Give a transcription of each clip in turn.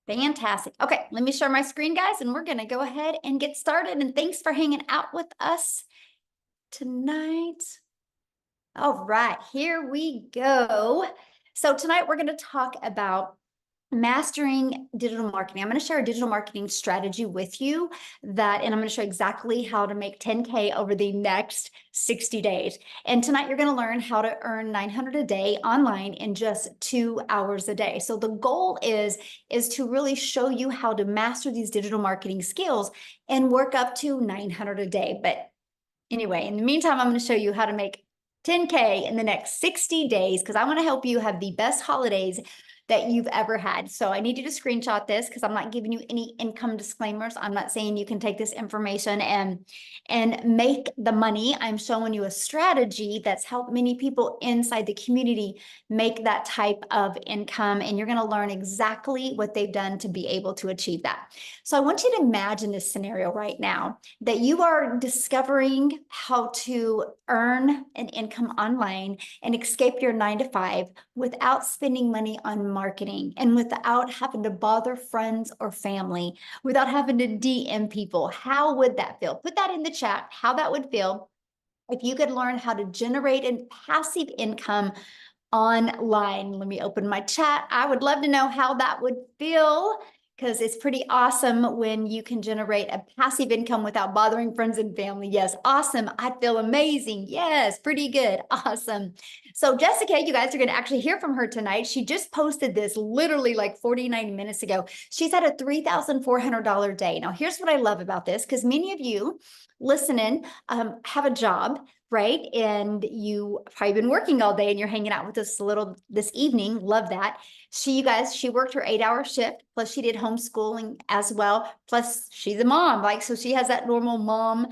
Fantastic. Okay, let me share my screen, guys, and we're going to go ahead and get started. And thanks for hanging out with us tonight. All right, here we go. So tonight we're going to talk about mastering digital marketing. I'm going to share a digital marketing strategy with you and I'm going to show exactly how to make 10K over the next 60 days. And tonight you're going to learn how to earn 900 a day online in just 2 hours a day. So the goal is to really show you how to master these digital marketing skills and work up to 900 a day. But anyway, in the meantime, I'm going to show you how to make 10K in the next 60 days because I want to help you have the best holidays that you've ever had. So I need you to screenshot this because I'm not giving you any income disclaimers. I'm not saying you can take this information and make the money. I'm showing you a strategy that's helped many people inside the community make that type of income. And you're going to learn exactly what they've done to be able to achieve that. So I want you to imagine this scenario right now that you are discovering how to earn an income online and escape your 9 to 5 without spending money on marketing and without having to bother friends or family, without having to DM people. How would that feel? Put that in the chat, how that would feel if you could learn how to generate a passive income online. Let me open my chat. I would love to know how that would feel because it's pretty awesome when you can generate a passive income without bothering friends and family. Yes, awesome. I feel amazing. Yes, pretty good. Awesome. So Jessica, you guys are going to actually hear from her tonight. She just posted this literally like 49 minutes ago. She's had a $3,400 day. Now, here's what I love about this, because many of you listening have a job, right? And you probably been working all day and you're hanging out with us this evening. Love that. She worked her 8-hour shift, plus she did homeschooling as well. Plus she's a mom, so she has that normal mom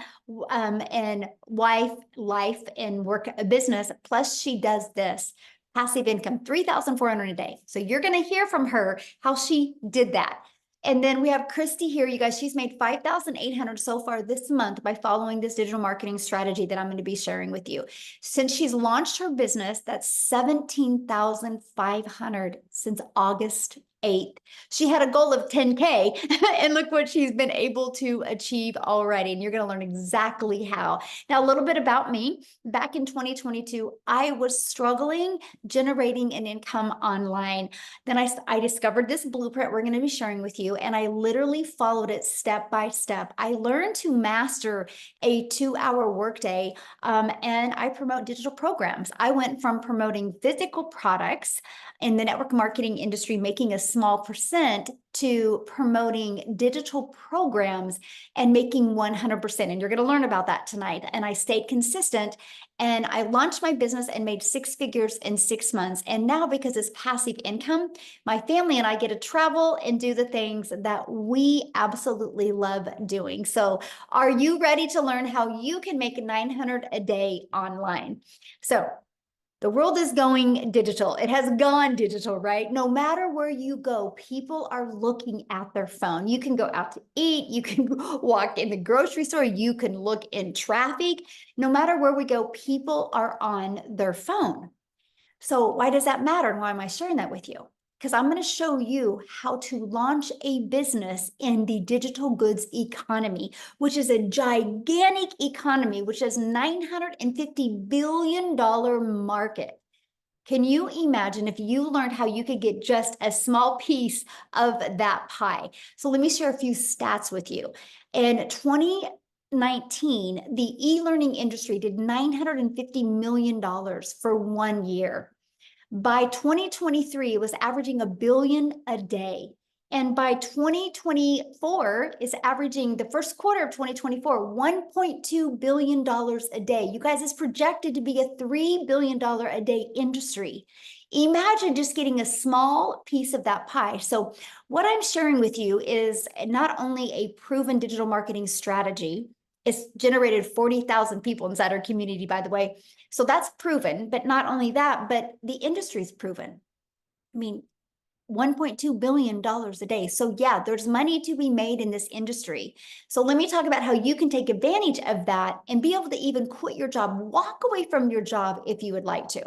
and wife life and work business. Plus she does this passive income, 3,400 a day. So you're going to hear from her how she did that. And then we have Christy here, you guys. She's made 5,800 so far this month by following this digital marketing strategy that I'm going to be sharing with you. Since she's launched her business, that's 17,500 since August 8th. She had a goal of 10K and look what she's been able to achieve already. And you're going to learn exactly how. Now, a little bit about me. Back in 2022, I was struggling generating an income online. Then I discovered this blueprint we're going to be sharing with you, and I literally followed it step by step. I learned to master a 2-hour workday, and I promote digital programs. I went from promoting physical products in the network marketing industry, making a small percent, to promoting digital programs and making 100%. And you're going to learn about that tonight. And I stayed consistent and I launched my business and made 6 figures in 6 months. And now, because it's passive income, my family and I get to travel and do the things that we absolutely love doing. So are you ready to learn how you can make 900 a day online? So the world is going digital. It has gone digital, right? No matter where you go, people are looking at their phone. You can go out to eat. You can walk in the grocery store. You can look in traffic. No matter where we go, people are on their phone. So why does that matter? And why am I sharing that with you? Because I'm going to show you how to launch a business in the digital goods economy, which is a gigantic economy, which is $950 billion market. Can you imagine if you learned how you could get just a small piece of that pie? So let me share a few stats with you. In 2019, the e-learning industry did $950 million for 1 year. By 2023, it was averaging $1 billion a day. And by 2024, it's averaging, the first quarter of 2024, $1.2 billion a day. You guys, it's projected to be a $3 billion a day industry. Imagine just getting a small piece of that pie. So what I'm sharing with you is not only a proven digital marketing strategy. It's generated 40,000 people inside our community, by the way. So that's proven, but not only that, but the industry's proven. I mean, $1.2 billion a day. So yeah, there's money to be made in this industry. So let me talk about how you can take advantage of that and be able to even quit your job, walk away from your job if you would like to.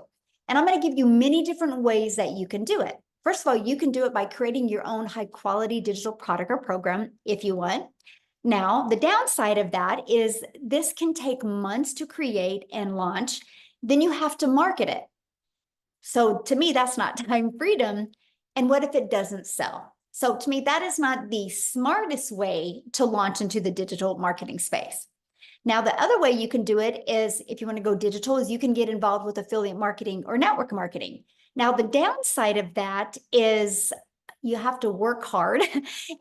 And I'm going to give you many different ways that you can do it. First of all, you can do it by creating your own high quality digital product or program if you want. Now, the downside of that is this can take months to create and launch. Then you have to market it. So to me, that's not time freedom. And what if it doesn't sell? So to me, that is not the smartest way to launch into the digital marketing space. Now, the other way you can do it is, if you want to go digital, is you can get involved with affiliate marketing or network marketing. Now, the downside of that is you have to work hard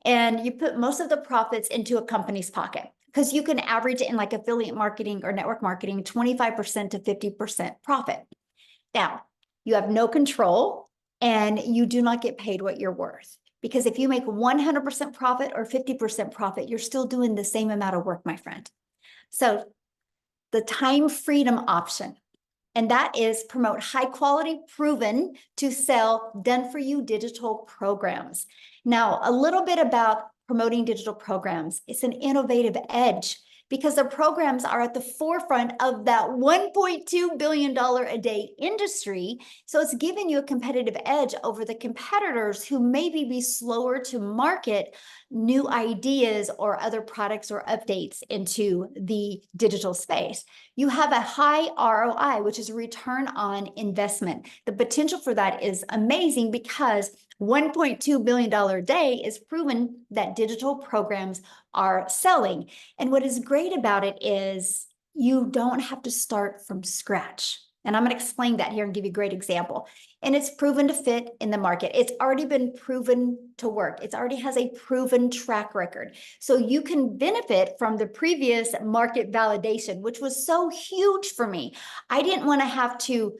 and you put most of the profits into a company's pocket, because you can average in like affiliate marketing or network marketing 25% to 50% profit. Now, you have no control and you do not get paid what you're worth. Because if you make 100% profit or 50% profit, you're still doing the same amount of work, my friend. So the time freedom option, and that is promote high quality, proven to sell, done for you digital programs. Now, a little bit about promoting digital programs. It's an innovative edge because the programs are at the forefront of that $1.2 billion a day industry. So it's giving you a competitive edge over the competitors who maybe be slower to market new ideas or other products or updates into the digital space. You have a high ROI, which is return on investment. The potential for that is amazing because $1.2 billion a day is proven that digital programs are selling. And what is great about it is you don't have to start from scratch. And I'm going to explain that here and give you a great example. And it's proven to fit in the market. It's already been proven to work. It already has a proven track record. So you can benefit from the previous market validation, which was so huge for me. I didn't want to have to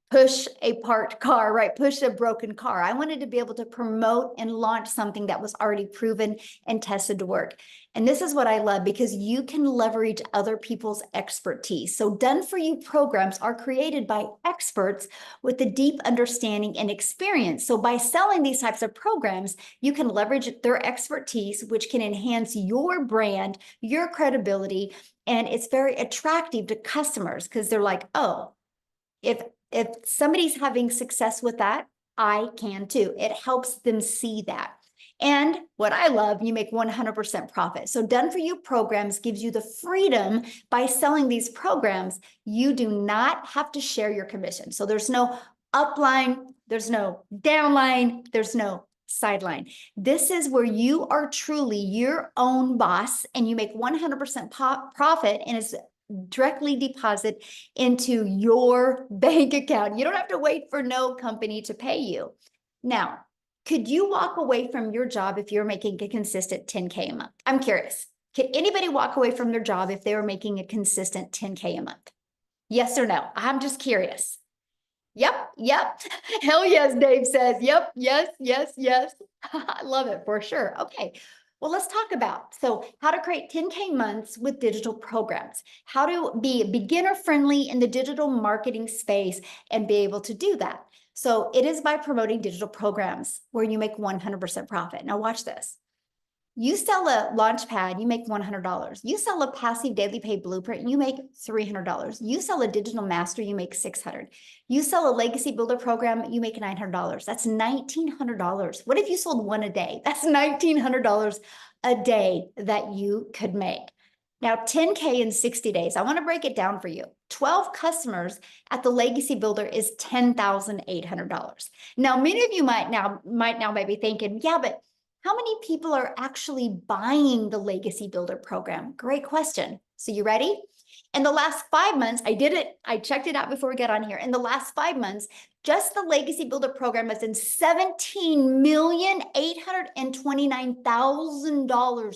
push a parked car, right? Push a broken car. I wanted to be able to promote and launch something that was already proven and tested to work. And this is what I love, because you can leverage other people's expertise. So done for you programs are created by experts with a deep understanding and experience. So by selling these types of programs, you can leverage their expertise, which can enhance your brand, your credibility, and it's very attractive to customers because they're like, oh, if somebody's having success with that, I can too. It helps them see that. And what I love, you make 100% profit. So done for you programs gives you the freedom by selling these programs. You do not have to share your commission. So there's no upline, there's no downline, there's no sideline. This is where you are truly your own boss and you make 100% profit, and it's directly deposit into your bank account. You don't have to wait for no company to pay you. Now, could you walk away from your job if you're making a consistent 10K a month? I'm curious. Could anybody walk away from their job if they were making a consistent 10K a month? Yes or no? I'm just curious. Yep. Hell yes, Dave says. Yep. Yes. I love it for sure. Okay. Well, let's talk about how to create 10K months with digital programs, how to be beginner friendly in the digital marketing space and be able to do that. So it is by promoting digital programs where you make 100% profit. Now watch this. You sell a Launchpad, you make $100. You sell a passive daily pay blueprint, you make $300. You sell a digital master, you make $600. You sell a legacy builder program, you make $900. That's $1,900. What if you sold one a day? That's $1,900 a day that you could make. Now, 10K in 60 days. I want to break it down for you. 12 customers at the Legacy Builder is $10,800. Now, many of you might now be thinking, yeah, but how many people are actually buying the Legacy Builder program? Great question. So you ready? In the last 5 months, I did it. I checked it out before we got on here. In the last 5 months, just the Legacy Builder program has been $17,829,000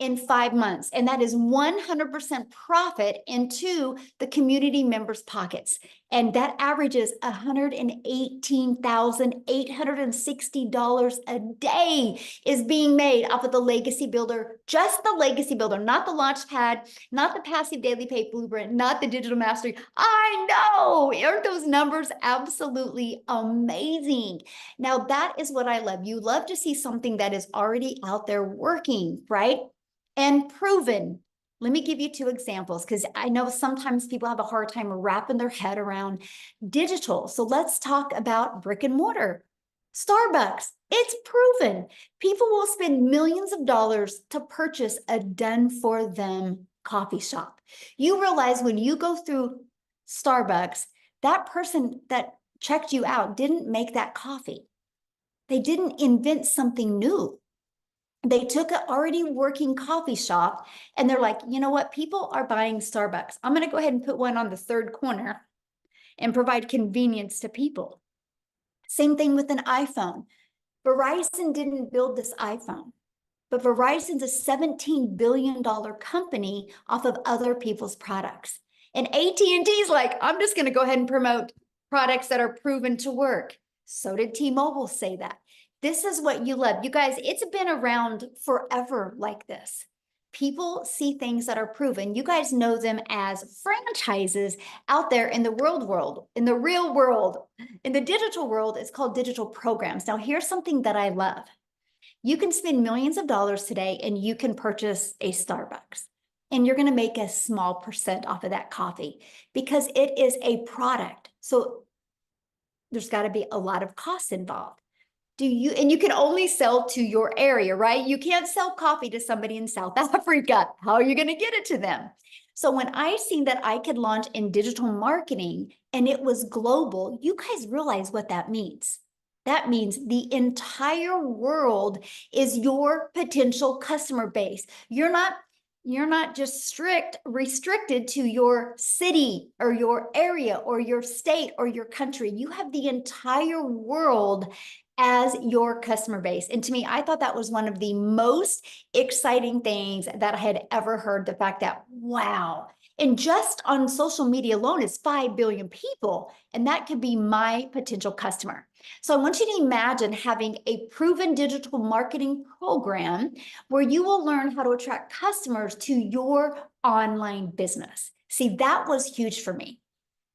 in 5 months. And that is 100% profit into the community members' pockets. And that averages $118,860 a day is being made off of the Legacy Builder, just the Legacy Builder, not the Launchpad, not the passive daily pay blueprint, not the digital mastery. I know, aren't those numbers absolutely amazing? Now that is what I love. You love to see something that is already out there working, right? And proven. Let me give you 2 examples because I know sometimes people have a hard time wrapping their head around digital. So let's talk about brick and mortar. Starbucks, it's proven. People will spend millions of dollars to purchase a done for them coffee shop. You realize when you go through Starbucks, that person that checked you out didn't make that coffee. They didn't invent something new. They took an already working coffee shop and they're like, you know what? People are buying Starbucks. I'm going to go ahead and put one on the third corner and provide convenience to people. Same thing with an iPhone. Verizon didn't build this iPhone, but Verizon's a $17 billion company off of other people's products. And AT&T's like, I'm just going to go ahead and promote products that are proven to work. So did T-Mobile say that. This is what you love. You guys, it's been around forever like this. People see things that are proven. You guys know them as franchises out there in the world, in the real world. In the digital world, it's called digital programs. Now, here's something that I love. You can spend millions of dollars today and you can purchase a Starbucks. And you're going to make a small percent off of that coffee because it is a product. So there's got to be a lot of costs involved. And you can only sell to your area, right? You can't sell coffee to somebody in South Africa. How are you going to get it to them? So when I seen that I could launch in digital marketing and it was global, you guys realize what that means. That means the entire world is your potential customer base. You're not just restricted to your city or your area or your state or your country. You have the entire world as your customer base. And to me, I thought that was one of the most exciting things that I had ever heard. The fact that, wow, and just on social media alone is 5 billion people, and that could be my potential customer. So I want you to imagine having a proven digital marketing program where you will learn how to attract customers to your online business. See, that was huge for me,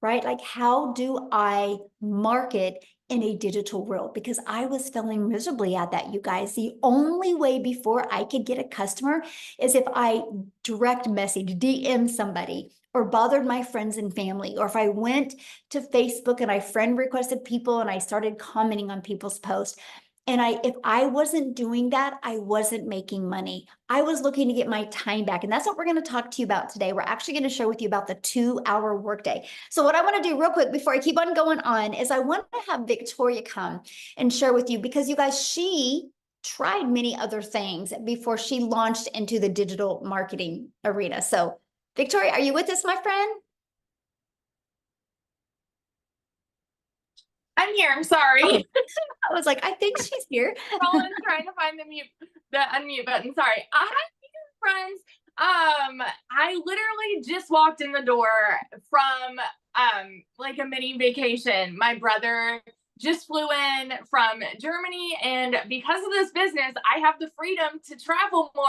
right? Like, how do I market in a digital world? Because I was failing miserably at that, you guys. The only way before I could get a customer is if I direct message, DM somebody, or bothered my friends and family, or if I went to Facebook and I friend requested people and I started commenting on people's posts. And if I wasn't doing that, I wasn't making money. I was looking to get my time back. And that's what we're going to talk to you about today. We're actually going to share with you about the 2-hour workday. So what I want to do real quick before I keep on going on is I want to have Victoria come and share with you, because you guys, she tried many other things before she launched into the digital marketing arena. So Victoria, are you with us, my friend? I'm here. I'm sorry. I was like, I think she's here. Roland's trying to find the unmute button. Sorry. I have friends. I literally just walked in the door from like a mini vacation. My brother just flew in from Germany, and because of this business, I have the freedom to travel more.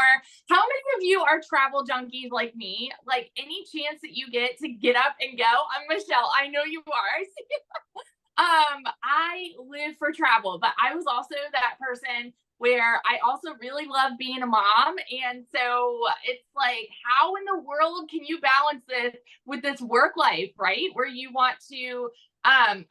How many of you are travel junkies like me? Like, any chance that you get to get up and go? I'm Michelle. I know you are. I see you. I live for travel, but I was also that person where I also really love being a mom. And so it's like, how in the world can you balance this with this work life, right? Where you want to,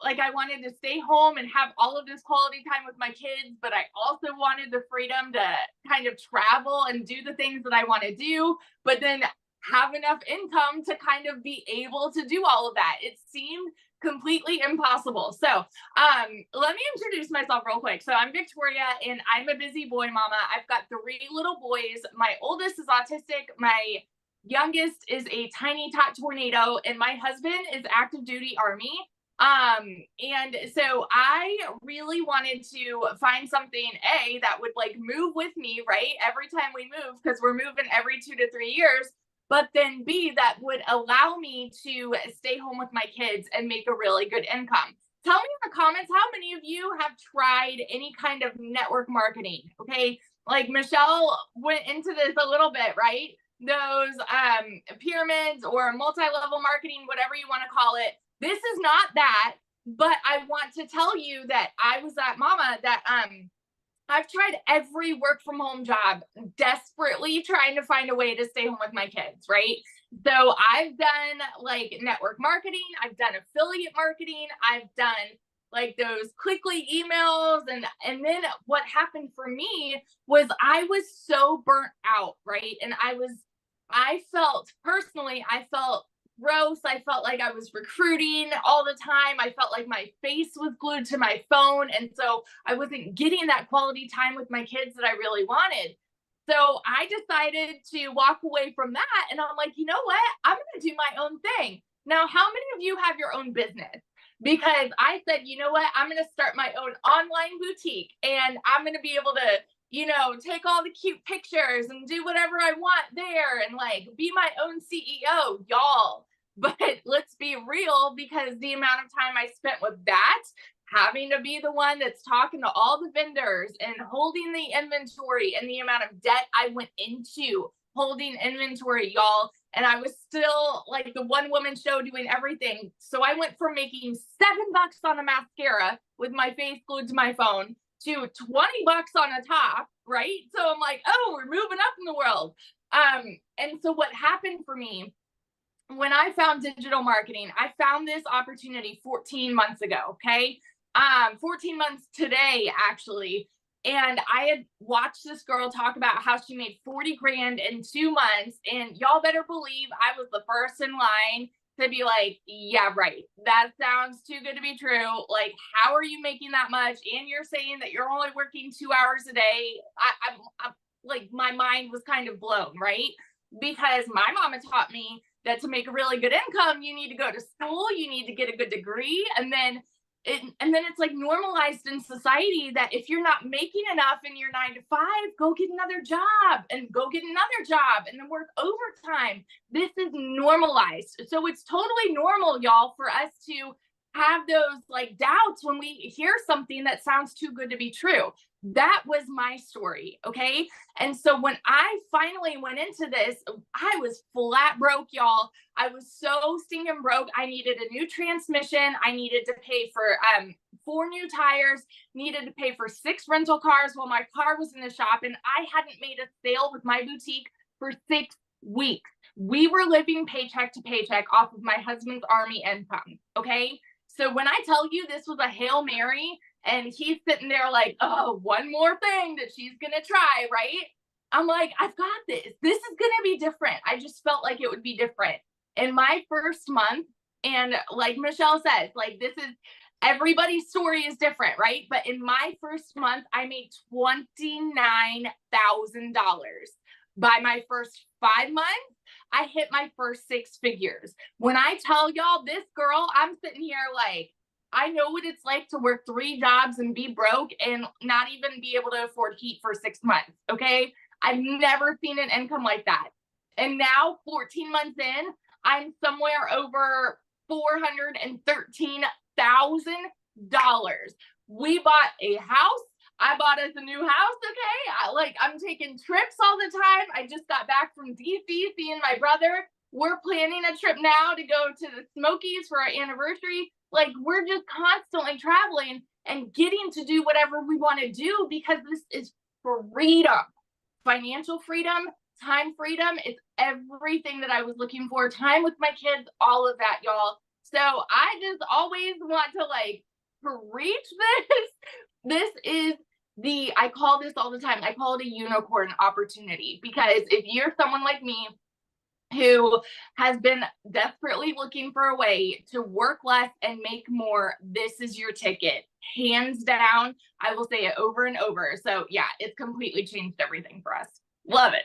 like, I wanted to stay home and have all of this quality time with my kids, but I also wanted the freedom to kind of travel and do the things that I want to do, but then have enough income to kind of be able to do all of that. It seemed completely impossible. So let me introduce myself real quick. So I'm Victoria, and I'm a busy boy mama. I've got 3 little boys. My oldest is autistic. My youngest is a tiny tot tornado, and my husband is active duty Army. And so I really wanted to find something that would like move with me, right? Every time we move, because we're moving every 2 to 3 years. But then B, that would allow me to stay home with my kids and make a really good income. Tell me in the comments, how many of you have tried any kind of network marketing? Okay, like Michelle went into this a little bit, right? Those pyramids or multi-level marketing, whatever you want to call it. This is not that, but I want to tell you that I was that mama that I've tried every work from home job, desperately trying to find a way to stay home with my kids, right? So I've done like network marketing, I've done affiliate marketing, I've done like those quickly emails. And then what happened for me was I was so burnt out, right? And I felt personally, I felt gross. I felt like I was recruiting all the time. I felt like my face was glued to my phone. And so I wasn't getting that quality time with my kids that I really wanted. So I decided to walk away from that. And I'm like, you know what? I'm going to do my own thing. Now, how many of you have your own business? Because I said, you know what? I'm going to start my own online boutique and I'm going to be able to, take all the cute pictures and do whatever I want there and like be my own CEO, y'all. But let's be real, because the amount of time I spent with that, having to be the one that's talking to all the vendors and holding the inventory, and the amount of debt I went into holding inventory, y'all. And I was still like the one woman show doing everything. So I went from making $7 on a mascara with my face glued to my phone to $20 on a top, right? So I'm like, oh, we're moving up in the world. And so what happened for me when I found digital marketing, I found this opportunity 14 months ago. Okay. 14 months today, actually. And I had watched this girl talk about how she made 40 grand in 2 months. And y'all better believe I was the first in line to be like, yeah, right. That sounds too good to be true. Like, how are you making that much? And you're saying that you're only working 2 hours a day. I'm like, my mind was kind of blown, right? Because my mama taught me that to make a really good income, you need to go to school, you need to get a good degree, and then it's like normalized in society that if you're not making enough in your 9 to 5, go get another job and go get another job and then work overtime. This is normalized. So it's totally normal, y'all, for us to have those like doubts when we hear something that sounds too good to be true. That was my story. Okay. And so when I finally went into this, I was flat broke, y'all. I was so stinking broke. I needed a new transmission. I needed to pay for 4 new tires, needed to pay for 6 rental cars while my car was in the shop. And I hadn't made a sale with my boutique for 6 weeks. We were living paycheck to paycheck off of my husband's Army income. Okay. So when I tell you this was a Hail Mary, and he's sitting there like, oh, one more thing that she's going to try, right? I'm like, I've got this. This is going to be different. I just felt like it would be different. In my first month, and like Michelle says, like this is, everybody's story is different, right? But in my first month, I made $29,000. By my first 5 months, I hit my first 6 figures. When I tell y'all this girl, I'm sitting here like, I know what it's like to work 3 jobs and be broke and not even be able to afford heat for 6 months. Okay. I've never seen an income like that. And now 14 months in, I'm somewhere over $413,000. We bought a house. I bought us a new house. Okay. I'm taking trips all the time. I just got back from DC seeing my brother. We're planning a trip now to go to the Smokies for our anniversary. Like, we're just constantly traveling and getting to do whatever we want to do, because this is freedom, financial freedom, time freedom. It's everything that I was looking for. Time with my kids, all of that, y'all. So I just always want to like preach this. This is I call this all the time, I call it a unicorn opportunity, because if you're someone like me who has been desperately looking for a way to work less and make more, this is your ticket. Hands down. I will say it over and over. So yeah, it's completely changed everything for us. Love it.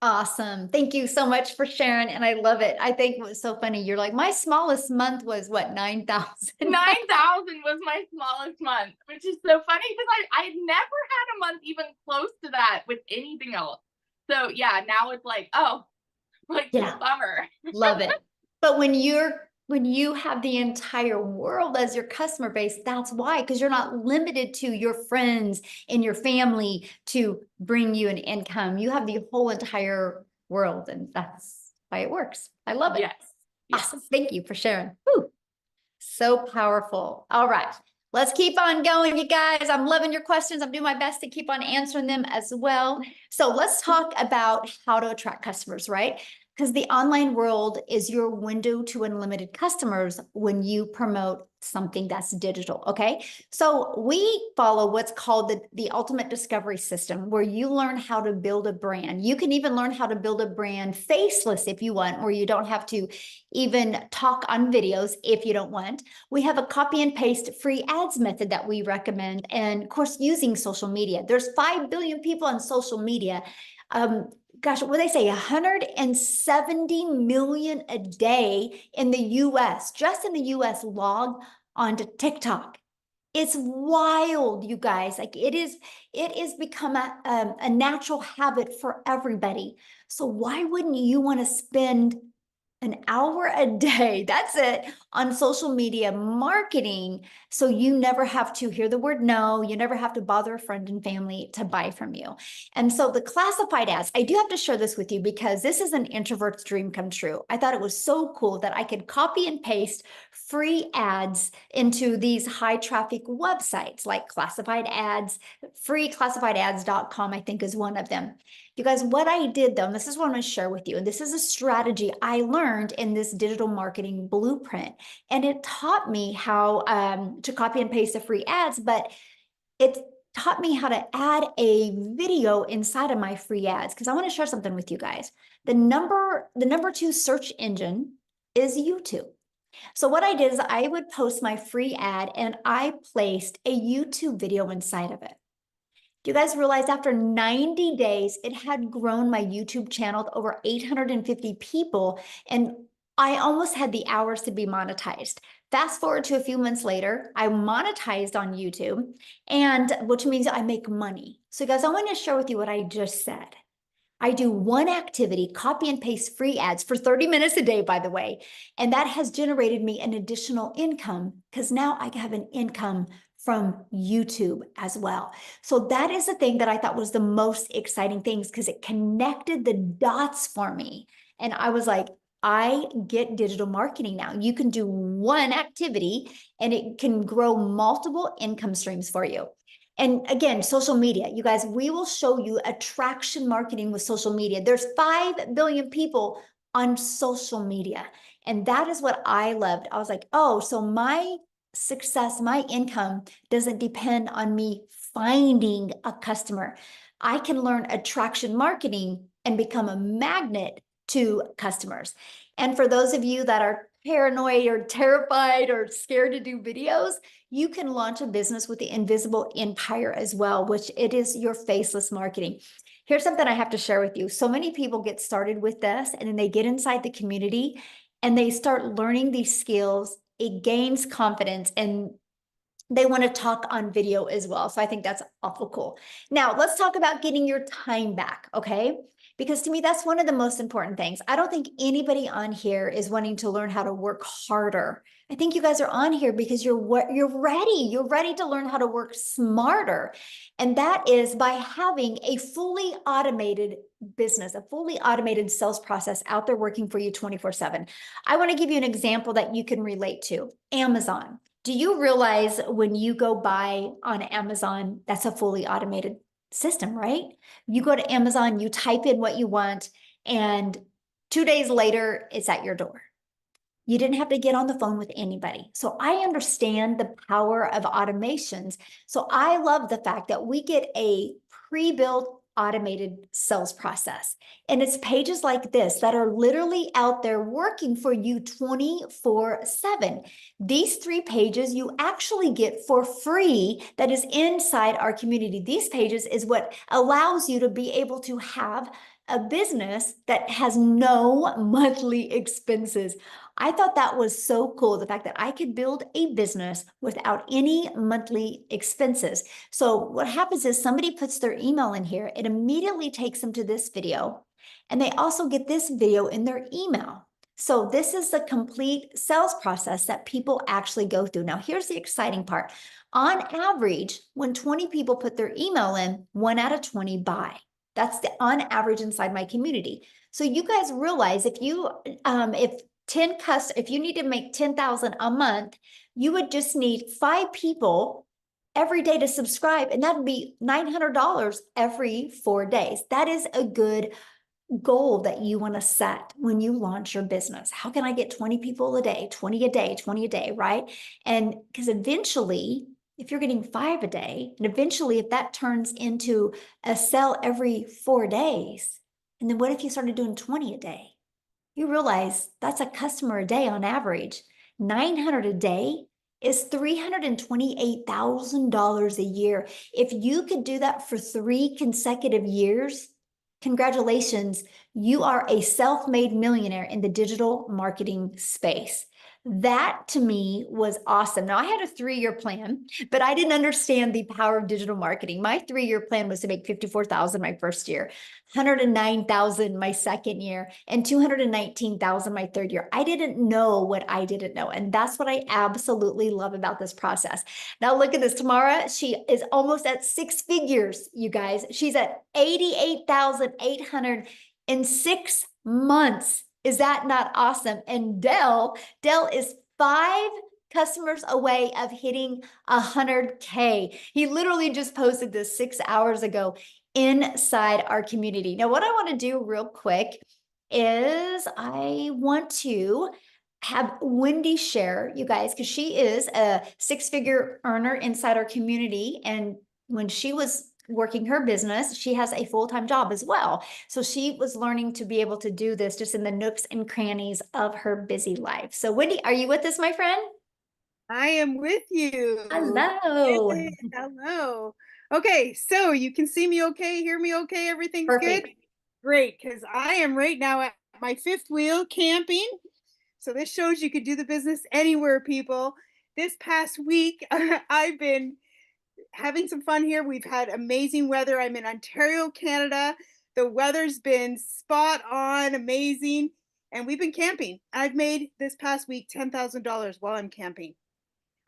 Awesome. Thank you so much for sharing. And I love it. I think it was so funny. You're like, my smallest month was what, 9,000? 9,000 was my smallest month, which is so funny because I had never had a month even close to that with anything else. So yeah, now it's like, oh, like, yeah, bummer. Love it. But when you have the entire world as your customer base, that's why, because you're not limited to your friends and your family to bring you an income. You have the whole entire world, and that's why it works. I love it. Yes. Awesome. Thank you for sharing. Woo. So powerful. All right. Let's keep on going, you guys. I'm loving your questions. I'm doing my best to keep on answering them as well. So let's talk about how to attract customers, right? because the online world is your window to unlimited customers when you promote something that's digital, okay? So we follow what's called the ultimate discovery system, where you learn how to build a brand. You can even learn how to build a brand faceless if you want, or you don't have to even talk on videos if you don't want. We have a copy and paste free ads method that we recommend, and of course, using social media. There's 5 billion people on social media. Gosh, what they say, 170 million a day in the US, just in the US, log onto TikTok. It's wild, you guys. Like it is become a natural habit for everybody. So why wouldn't you want to spend an hour a day, that's it, on social media marketing, so you never have to hear the word no, you never have to bother a friend and family to buy from you. And so the classified ads, I do have to share this with you because this is an introvert's dream come true. I thought it was so cool that I could copy and paste free ads into these high traffic websites like classified ads. Freeclassifiedads.com, I think, is one of them. You guys, what I did though, and this is what I'm going to share with you, and this is a strategy I learned in this digital marketing blueprint, and it taught me how to copy and paste the free ads, but it taught me how to add a video inside of my free ads, because I want to share something with you guys. The number 2 search engine is YouTube. So what I did is I would post my free ad and I placed a YouTube video inside of it. Do you guys realize after 90 days, it had grown my YouTube channel to over 850 people, and I almost had the hours to be monetized. Fast forward to a few months later, I monetized on YouTube, and which means I make money. So guys, I want to share with you what I just said. I do one activity, copy and paste free ads for 30 minutes a day, by the way, and that has generated me an additional income because now I have an income from YouTube as well. So that is the thing that I thought was the most exciting things, because it connected the dots for me. And I was like, I get digital marketing now. You can do one activity and it can grow multiple income streams for you. And again, social media, you guys, we will show you attraction marketing with social media. There's 5 billion people on social media. And that is what I loved. I was like, oh, so my success, my income doesn't depend on me finding a customer. I can learn attraction marketing and become a magnet to customers. And for those of you that are paranoid or terrified or scared to do videos, you can launch a business with the Invisible Empire as well, which it is your faceless marketing. Here's something I have to share with you. So many people get started with this and then they get inside the community and they start learning these skills. It gains confidence and they want to talk on video as well. So I think that's awful cool. Now let's talk about getting your time back, okay? Because to me, that's one of the most important things. I don't think anybody on here is wanting to learn how to work harder. I think you guys are on here because you're ready. You're ready to learn how to work smarter. And that is by having a fully automated business, a fully automated sales process out there working for you 24/7. I want to give you an example that you can relate to. Amazon. Do you realize when you go buy on Amazon, that's a fully automated system, right? You go to Amazon, you type in what you want, and 2 days later, it's at your door. You didn't have to get on the phone with anybody. So I understand the power of automations. So I love the fact that we get a pre-built automated sales process. And it's pages like this that are literally out there working for you 24/7. These 3 pages you actually get for free that is inside our community. These pages is what allows you to be able to have a business that has no monthly expenses. I thought that was so cool, the fact that I could build a business without any monthly expenses. So what happens is somebody puts their email in here, it immediately takes them to this video, and they also get this video in their email. So this is the complete sales process that people actually go through. Now, here's the exciting part. On average, when 20 people put their email in, 1 out of 20 buy. That's the on average inside my community. So you guys realize if you if you need to make 10,000 a month, you would just need 5 people every day to subscribe, and that would be $900 every 4 days. That is a good goal that you want to set when you launch your business. How can I get 20 people a day, 20 a day, 20 a day, right? And because eventually, if you're getting 5 a day, and eventually if that turns into a sell every 4 days, and then what if you started doing 20 a day? You realize that's a customer a day on average. 900 a day is $328,000 a year. If you could do that for 3 consecutive years, congratulations, you are a self-made millionaire in the digital marketing space. That to me was awesome. Now I had a 3-year plan, but I didn't understand the power of digital marketing. My 3-year plan was to make 54,000 my first year, 109,000 my second year, and 219,000 my third year. I didn't know what I didn't know. And that's what I absolutely love about this process. Now look at this. Tamara, she is almost at 6 figures, you guys. She's at 88,800 in 6 months. Is that not awesome? And Dell is 5 customers away of hitting 100K. He literally just posted this 6 hours ago inside our community. Now, what I want to do real quick is I want to have Wendy share, you guys, because she is a 6-figure earner inside our community. And when she was working her business, she has a full-time job as well. So she was learning to be able to do this just in the nooks and crannies of her busy life. So Wendy, are you with us, my friend? I am with you. Hello. Yay, hello. Okay, so you can see me okay, hear me okay, everything's Perfect. good? Great, because I am right now at my 5th wheel camping. So this shows you could do the business anywhere, people. This past week, I've been having some fun here. We've had amazing weather. I'm in Ontario, Canada. The weather's been spot on, amazing. And we've been camping. I've made this past week $10,000 while I'm camping.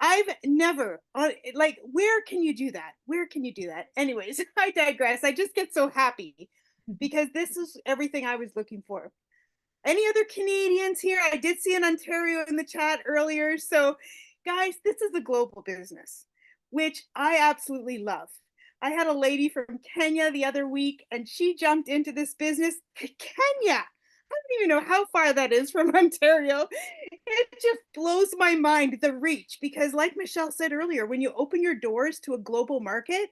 I've never, like, where can you do that? Where can you do that? Anyways, I digress. I just get so happy because this is everything I was looking for. Any other Canadians here? I did see an Ontario in the chat earlier. So, guys, this is a global business, which I absolutely love. I had a lady from Kenya the other week, and she jumped into this business. Kenya! I don't even know how far that is from Ontario. It just blows my mind, the reach, because like Michelle said earlier, when you open your doors to a global market,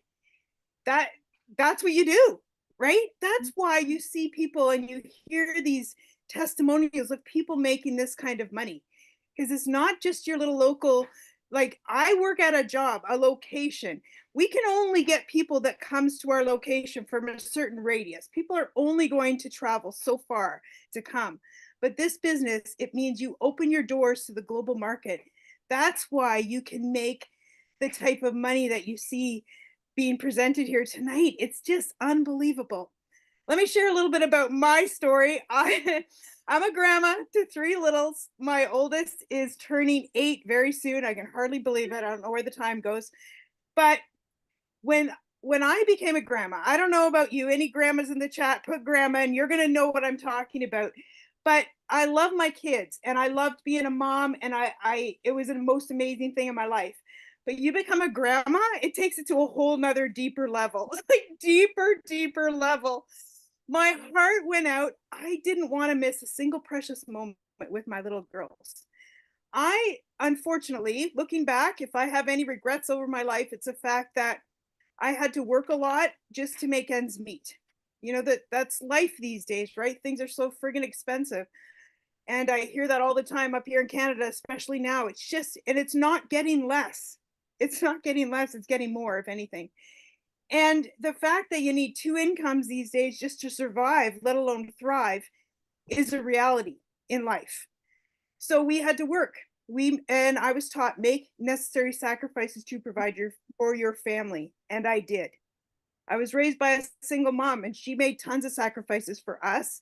that's what you do, right? That's why you see people and you hear these testimonials of people making this kind of money, because it's not just your little local. Like, I work at a job, a location. We can only get people that comes to our location from a certain radius. People are only going to travel so far to come. But this business, it means you open your doors to the global market. That's why you can make the type of money that you see being presented here tonight. It's just unbelievable. Let me share a little bit about my story. I'm a grandma to 3 littles. My oldest is turning 8 very soon. I can hardly believe it. I don't know where the time goes. But when I became a grandma, I don't know about you, any grandmas in the chat, put grandma and you're going to know what I'm talking about. But I love my kids and I loved being a mom, and it was the most amazing thing in my life. But you become a grandma, it takes it to a whole nother deeper level, like deeper level. My heart went out. I didn't want to miss a single precious moment with my little girls. I, unfortunately, looking back, if I have any regrets over my life, it's the fact that I had to work a lot just to make ends meet. You know, that's life these days, right? Things are so friggin' expensive. And I hear that all the time up here in Canada, especially now. It's just, and it's not getting less. It's not getting less, it's getting more, if anything. And the fact that you need 2 incomes these days just to survive, let alone thrive, is a reality in life. So we had to work. And I was taught, make necessary sacrifices to provide for your family, and I did. I was raised by a single mom, and she made tons of sacrifices for us.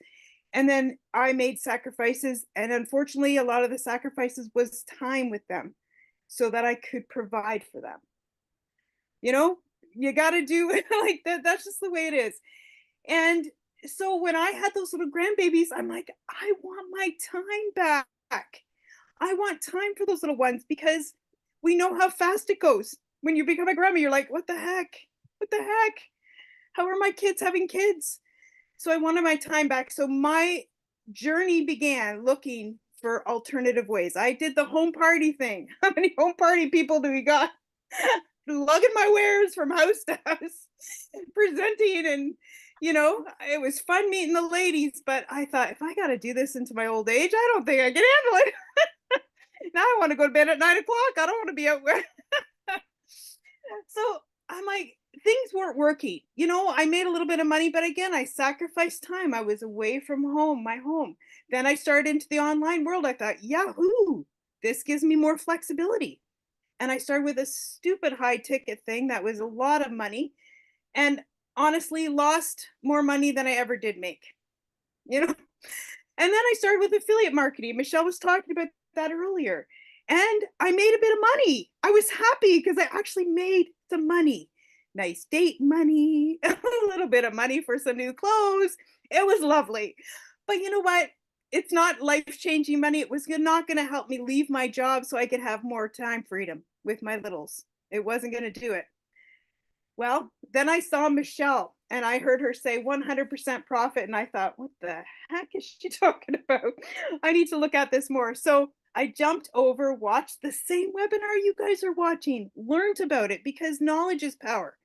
And then I made sacrifices, and unfortunately, a lot of the sacrifices was time with them so that I could provide for them. You know, you got to do like that. That's just the way it is. And so when I had those little grandbabies, I'm like, I want my time back. I want time for those little ones, because we know how fast it goes. When you become a grandma, you're like, what the heck? What the heck? How are my kids having kids? So I wanted my time back. So my journey began looking for alternative ways. I did the home party thing. How many home party people do we got? Lugging my wares from house to house, presenting, and it was fun meeting the ladies, but I thought, if I got to do this into my old age, I don't think I can handle it. Now I want to go to bed at 9 o'clock. I don't want to be out where. So I'm like, things weren't working. I made a little bit of money, but again, I sacrificed time. I was away from home, my home. Then I started into the online world. I thought, Yahoo, this gives me more flexibility. And I started with a stupid high ticket thing that was a lot of money, and honestly lost more money than I ever did make. And then I started with affiliate marketing. Michelle was talking about that earlier. And I made a bit of money. I was happy because I actually made some money. Nice date money, a little bit of money for some new clothes. It was lovely. But you know what? It's not life-changing money. It was not going to help me leave my job so I could have more time freedom with my littles. It wasn't going to do it. Well, then I saw Michelle and I heard her say 100% profit. And I thought, what the heck is she talking about? I need to look at this more. So I jumped over, watched the same webinar you guys are watching, learned about it, because knowledge is power.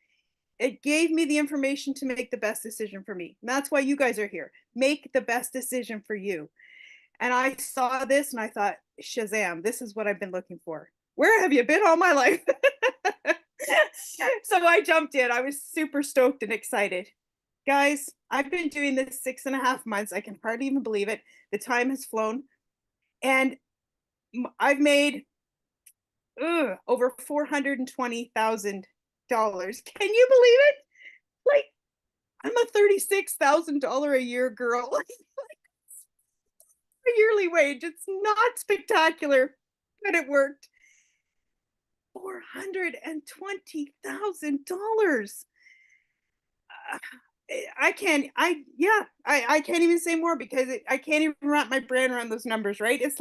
It gave me the information to make the best decision for me. And that's why you guys are here. Make the best decision for you. And I saw this and I thought, Shazam, this is what I've been looking for. Where have you been all my life? So I jumped in. I was super stoked and excited. Guys, I've been doing this 6.5 months. I can hardly even believe it. The time has flown. And I've made over $420,000. Can you believe it? Like, I'm a $36,000 a year girl. A yearly wage. It's not spectacular, but it worked. $420,000. I can't even say more because I can't even wrap my brain around those numbers, right? It's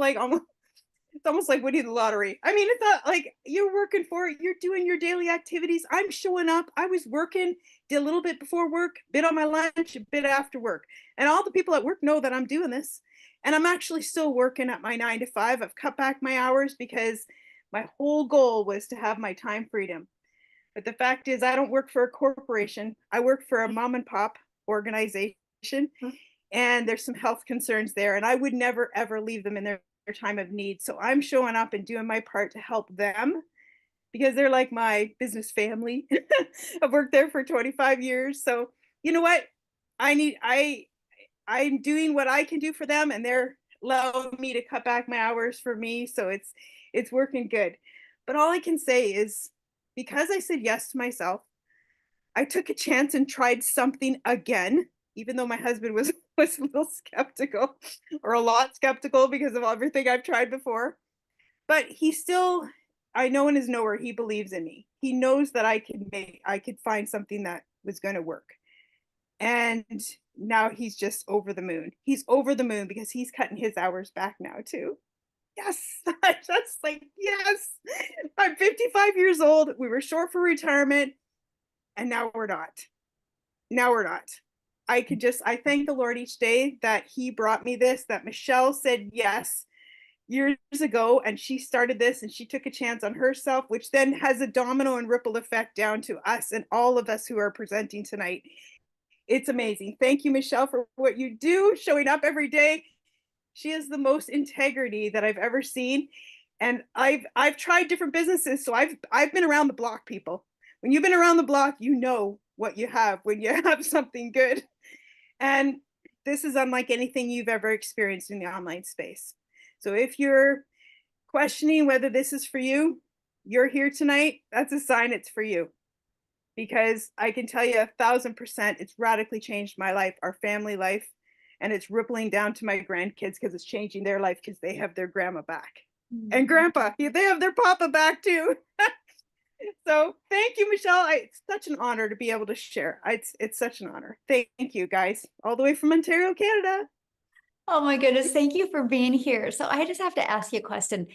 almost like winning the lottery. I mean, it's not like you're working for it. You're doing your daily activities. I'm showing up. I was working, did a little bit before work, bit on my lunch, a bit after work. And all the people at work know that I'm doing this. And I'm actually still working at my 9 to 5. I've cut back my hours because my whole goal was to have my time freedom. But the fact is, I don't work for a corporation. I work for a mom and pop organization. And there's some health concerns there. And I would never, ever leave them in their time of need. So I'm showing up and doing my part to help them because they're like my business family. I've worked there for 25 years. So you know what? I'm doing what I can do for them, and they're allowing me to cut back my hours for me. So it's working good. But all I can say is, because I said yes to myself, I took a chance and tried something again, even though my husband was a little skeptical, or a lot skeptical, because of everything I've tried before. But he still, I know in his knower, he believes in me. He knows that I could find something that was going to work. And now he's just over the moon. He's over the moon because he's cutting his hours back now too. Yes, I just like, yes, I'm 55 years old. We were short for retirement, and now we're not. Now we're not. I thank the Lord each day that he brought me this, that Michelle said yes years ago, and she started this and she took a chance on herself, which then has a domino and ripple effect down to us and all of us who are presenting tonight. It's amazing. Thank you, Michelle, for what you do, showing up every day. She has the most integrity that I've ever seen. And I've tried different businesses. So I've been around the block, people. When you've been around the block, you know what you have when you have something good. And this is unlike anything you've ever experienced in the online space. So if you're questioning whether this is for you, you're here tonight, that's a sign it's for you. Because I can tell you 1,000%, it's radically changed my life, our family life, and it's rippling down to my grandkids because it's changing their life because they have their grandma back. And grandpa, they have their papa back too. So thank you, Michelle. It's such an honor to be able to share. It's such an honor. Thank you, guys, all the way from Ontario, Canada. Oh my goodness, thank you for being here. So I just have to ask you a question,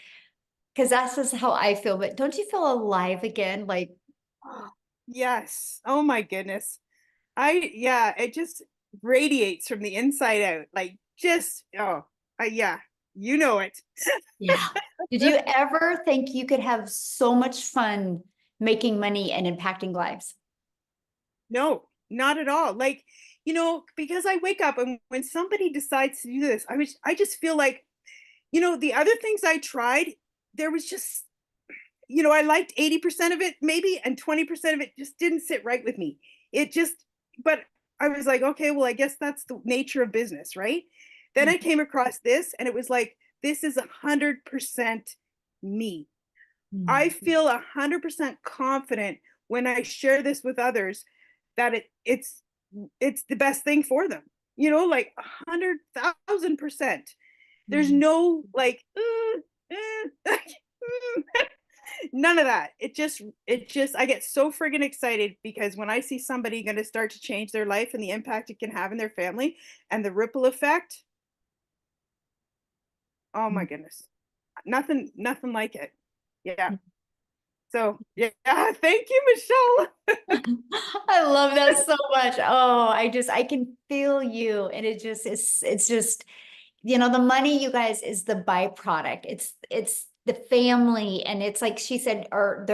because that's just how I feel. But don't you feel alive again? Like, Yes. Oh my goodness. It just, radiates from the inside out. Like just, oh, yeah, you know it. Yeah. Did you ever think you could have so much fun making money and impacting lives? No, not at all. Like, because I wake up and when somebody decides to do this, I just feel like, the other things I tried, there was just, I liked 80% of it maybe, and 20% of it just didn't sit right with me. It just, but I was like, okay, well, I guess that's the nature of business, right? Then I came across this and it was like, this is 100% me. I feel 100% confident when I share this with others that it's the best thing for them. Like 100,000%. There's no like, none of that. It just, I get so friggin' excited because when I see somebody going to start to change their life and the impact it can have in their family and the ripple effect, oh my goodness, nothing like it. Yeah. So yeah, thank you, Michelle. I love that so much. Oh, I can feel you. And it's just, the money, you guys, is the byproduct. It's the family. And it's like she said, or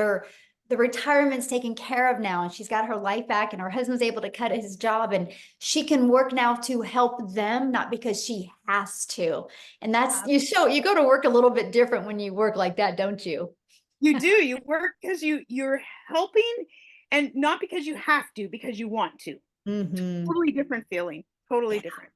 the retirement's taken care of now, and she's got her life back, and her husband's able to cut his job, and she can work now to help them, not because she has to. And you go to work a little bit different when you work like that, don't you? You do. You work because you're helping, and not because you have to, because you want to. Totally different feeling. Totally different.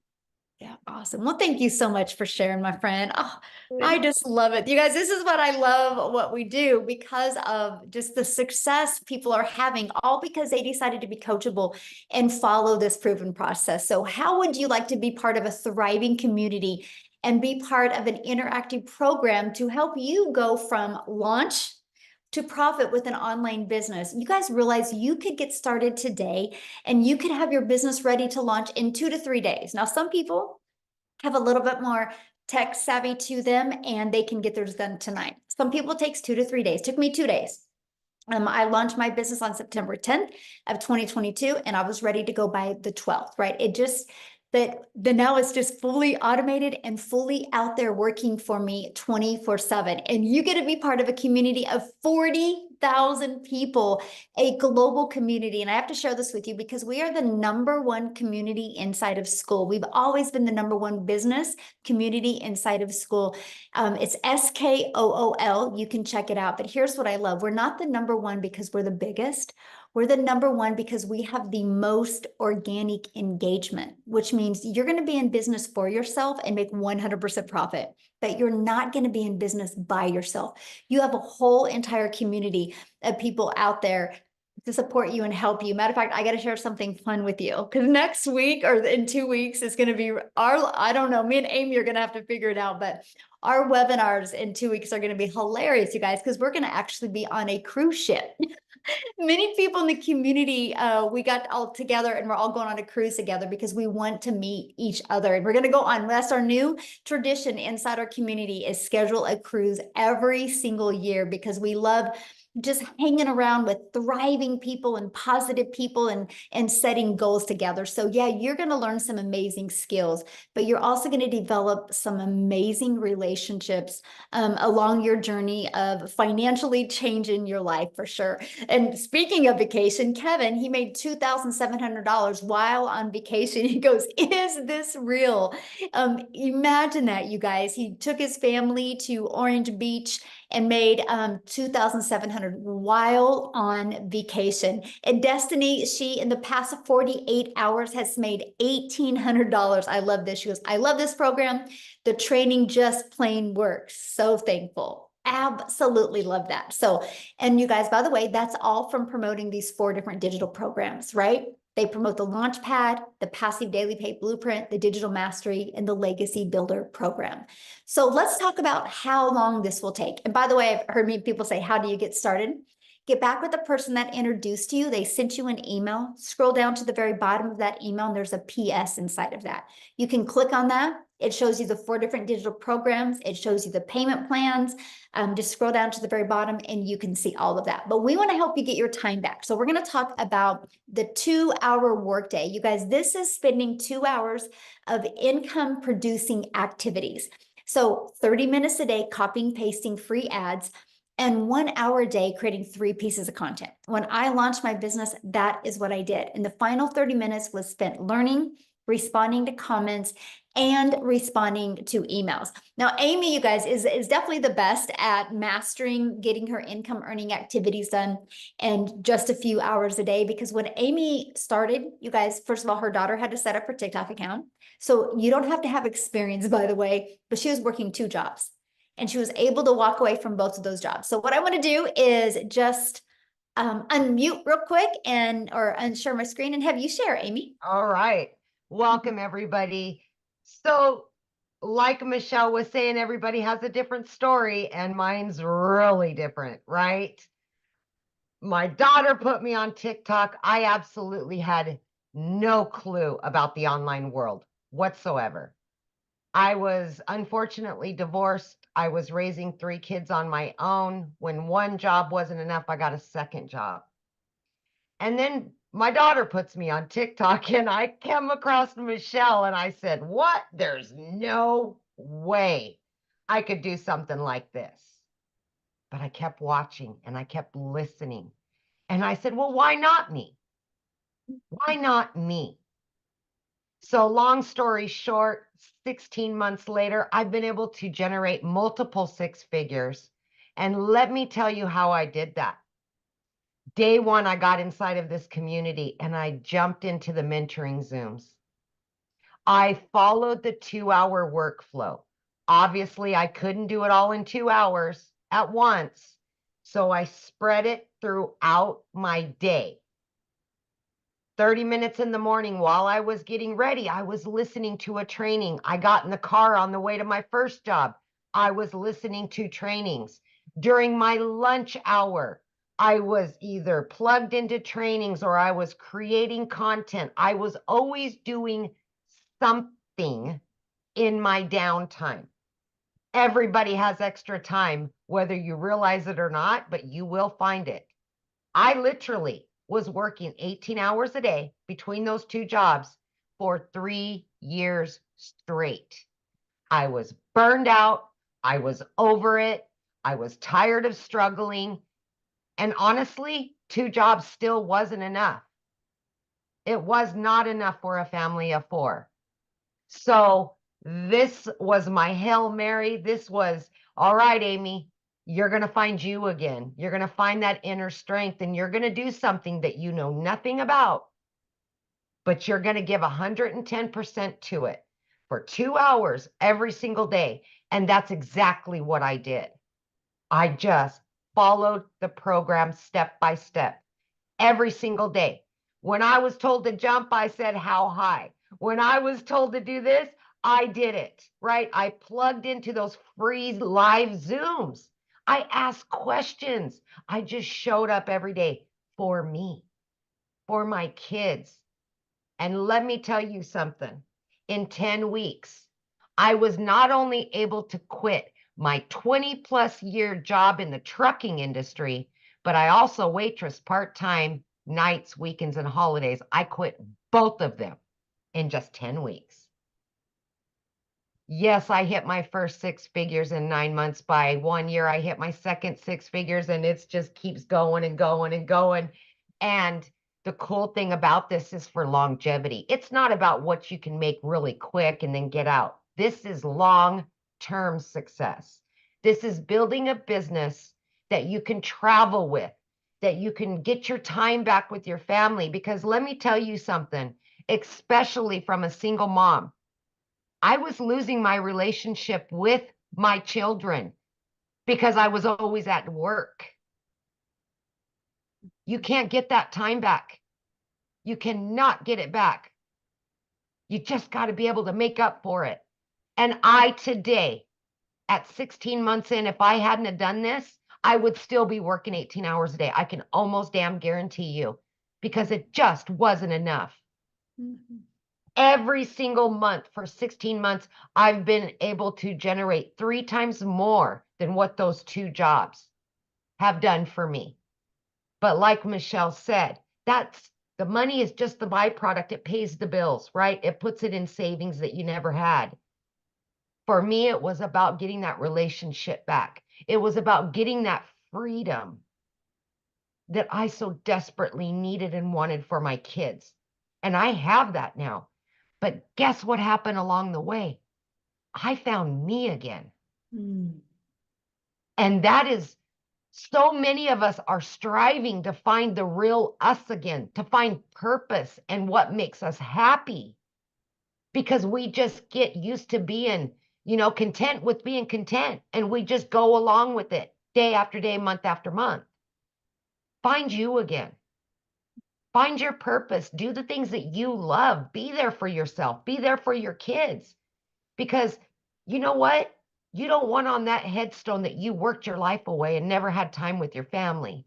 Yeah, awesome. Well, thank you so much for sharing, my friend. Oh, I just love it. You guys, this is what I love what we do because of just the success people are having, all because they decided to be coachable and follow this proven process. So how would you like to be part of a thriving community and be part of an interactive program to help you go from launch to profit with an online business? You guys realize you could get started today and you could have your business ready to launch in 2 to 3 days. Now, some people have a little bit more tech savvy to them and they can get theirs done tonight. Some people it takes 2 to 3 days. It took me 2 days. I launched my business on September 10th of 2022, and I was ready to go by the 12th, right? That now it's just fully automated and fully out there working for me 24/7. And you get to be part of a community of 40,000 people, a global community. And I have to share this with you because we are the #1 community inside of school. We've always been the #1 business community inside of school. It's SKOOL. You can check it out. But here's what I love. We're not the #1 because we're the biggest. We're the #1 because we have the most organic engagement, which means you're going to be in business for yourself and make 100% profit, but you're not going to be in business by yourself. You have a whole entire community of people out there to support you and help you. Matter of fact, I got to share something fun with you because next week or in 2 weeks is going to be I don't know, me and Amy are going to have to figure it out, but our webinars in 2 weeks are going to be hilarious, you guys, because we're going to actually be on a cruise ship. Many people in the community, we got all together and we're all going on a cruise together because we want to meet each other. And we're going to go on. That's our new tradition inside our community, is schedule a cruise every single year because we love just hanging around with thriving people and positive people and setting goals together. So yeah, you're going to learn some amazing skills, but you're also going to develop some amazing relationships along your journey of financially changing your life for sure. And speaking of vacation, Kevin, he made $2,700 while on vacation. He goes, "Is this real?" Imagine that, you guys. He took his family to Orange Beach and made $2,700 while on vacation. And Destiny, she in the past 48 hours has made $1,800. I love this. She goes, "I love this program. The training just plain works." So thankful. Absolutely love that. So, and you guys, by the way, that's all from promoting these 4 different digital programs, right? They promote the Launchpad, the Passive Daily Pay Blueprint, the Digital Mastery, and the Legacy Builder program. So let's talk about how long this will take. And by the way, I've heard many people say, "How do you get started?" get back with the person that introduced you. They sent you an email. Scroll down to the very bottom of that email, and there's a PS inside of that. You can click on that. It shows you the 4 different digital programs. It shows you the payment plans. Just scroll down to the very bottom and you can see all of that. But we want to help you get your time back. So we're going to talk about the 2-hour workday. You guys, this is spending 2 hours of income producing activities. So 30 minutes a day, copying, pasting free ads, and 1 hour a day creating 3 pieces of content. When I launched my business, that is what I did. And the final 30 minutes was spent learning, responding to comments, and responding to emails. Now, Amy, you guys, is definitely the best at mastering getting her income earning activities done in just a few hours a day. Because when Amy started, you guys, first of all, her daughter had to set up her TikTok account. So you don't have to have experience, by the way, but she was working 2 jobs and she was able to walk away from both of those jobs. So what I want to do is just unmute real quick or unshare my screen and have you share, Amy. All right. Welcome, everybody. So, like Michelle was saying, everybody has a different story, and mine's really different, right? My daughter put me on TikTok. I absolutely had no clue about the online world whatsoever. I was unfortunately divorced. I was raising 3 kids on my own. When one job wasn't enough, I got a second job. And then my daughter puts me on TikTok and I came across Michelle and I said, what? There's no way I could do something like this. But I kept watching and I kept listening. And I said, well, why not me? Why not me? So long story short, 16 months later, I've been able to generate multiple 6 figures. And let me tell you how I did that. Day 1, I got inside of this community and I jumped into the mentoring Zooms. I followed the 2-hour workflow. Obviously, I couldn't do it all in 2 hours at once. So I spread it throughout my day. 30 minutes in the morning while I was getting ready, I was listening to a training. I got in the car on the way to my first job. I was listening to trainings. During my lunch hour, I was either plugged into trainings or I was creating content. I was always doing something in my downtime. Everybody has extra time, whether you realize it or not, but you will find it. I literally was working 18 hours a day between those 2 jobs for 3 years straight. I was burned out. I was over it. I was tired of struggling. And honestly, 2 jobs still wasn't enough. It was not enough for a family of 4. So this was my Hail Mary. This was, all right, Amy, you're going to find you again. You're going to find that inner strength and you're going to do something that you know nothing about, but you're going to give 110% to it for 2 hours every single day. And that's exactly what I did. I just followed the program step by step every single day. When I was told to jump, I said, how high? When I was told to do this, I did it, right? I plugged into those free live Zooms. I asked questions. I just showed up every day for me, for my kids. And let me tell you something. In 10 weeks, I was not only able to quit my 20+ year job in the trucking industry, but I also waitress part-time, nights, weekends, and holidays. I quit both of them in just 10 weeks. Yes, I hit my first 6 figures in 9 months. By 1 year, I hit my second 6 figures, and it just keeps going and going and going. And the cool thing about this is for longevity. It's not about what you can make really quick and then get out. This is long-term success. This is building a business that you can travel with, that you can get your time back with your family. Because let me tell you something, especially from a single mom, I was losing my relationship with my children because I was always at work. You can't get that time back. You cannot get it back. You just got to be able to make up for it. And I today, at 16 months in, if I hadn't have done this, I would still be working 18 hours a day. I can almost damn guarantee you, because it just wasn't enough. Mhm. Every single month for 16 months, I've been able to generate 3 times more than what those 2 jobs have done for me. But like Michelle said, that's the money is just the byproduct. It pays the bills, right? It puts it in savings that you never had. For me, it was about getting that relationship back. It was about getting that freedom that I so desperately needed and wanted for my kids. And I have that now. But guess what happened along the way? I found me again. Mm. And that is, so many of us are striving to find the real us again, to find purpose and what makes us happy. Because we just get used to being, content with being content. And we just go along with it day after day, month after month. Find you again. Find your purpose. Do the things that you love. Be there for yourself. Be there for your kids. Because you know what? You don't want on that headstone that you worked your life away and never had time with your family.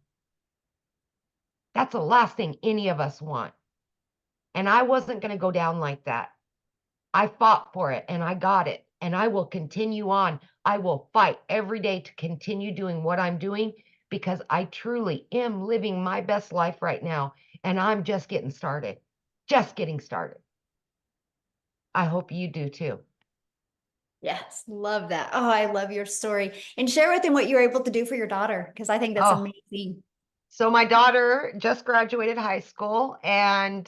That's the last thing any of us want. And I wasn't going to go down like that. I fought for it and I got it. And I will continue on. I will fight every day to continue doing what I'm doing, because I truly am living my best life right now. And I'm just getting started. Just getting started. I hope you do too. Yes, love that. Oh, I love your story. And share with them what you were able to do for your daughter, because I think that's Oh. amazing. So my daughter just graduated high school, and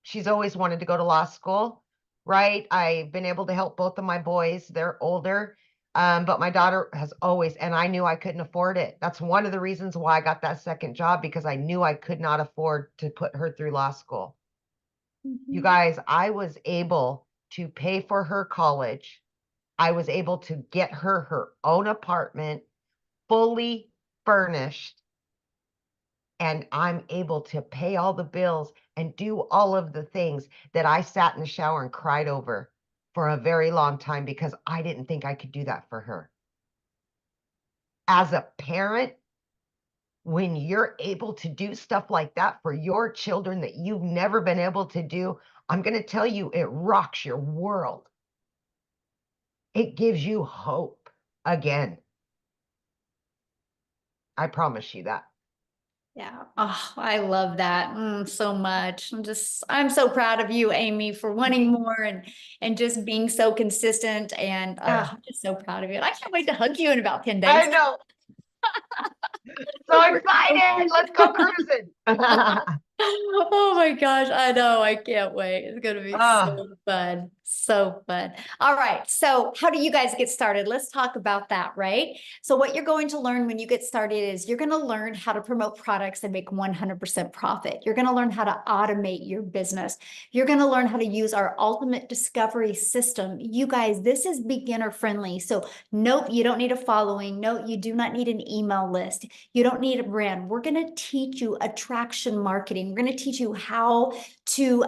she's always wanted to go to law school, right? I've been able to help both of my boys. They're older, but my daughter has always, and I knew I couldn't afford it. That's one of the reasons why I got that second job, because I knew I could not afford to put her through law school. You guys, I was able to pay for her college. I was able to get her own apartment, fully furnished. And I'm able to pay all the bills and do all of the things that I sat in the shower and cried over for a very long time, because I didn't think I could do that for her. As a parent, when you're able to do stuff like that for your children that you've never been able to do, I'm going to tell you, it rocks your world. It gives you hope again. I promise you that. Yeah. Oh, I love that so much. I'm so proud of you, Amy, for wanting more and just being so consistent. And I'm just so proud of you. And I can't wait to hug you in about 10 days. I know. So excited. Let's go cruising. Oh my gosh, I know. I can't wait. It's going to be so fun. So fun. All right. So how do you guys get started? Let's talk about that, right? So what you're going to learn when you get started is you're going to learn how to promote products and make 100% profit. You're going to learn how to automate your business. You're going to learn how to use our ultimate discovery system. You guys, this is beginner friendly. So nope, you don't need a following. No, you do not need an email list. You don't need a brand. We're going to teach you attraction marketing. We're going to teach you how to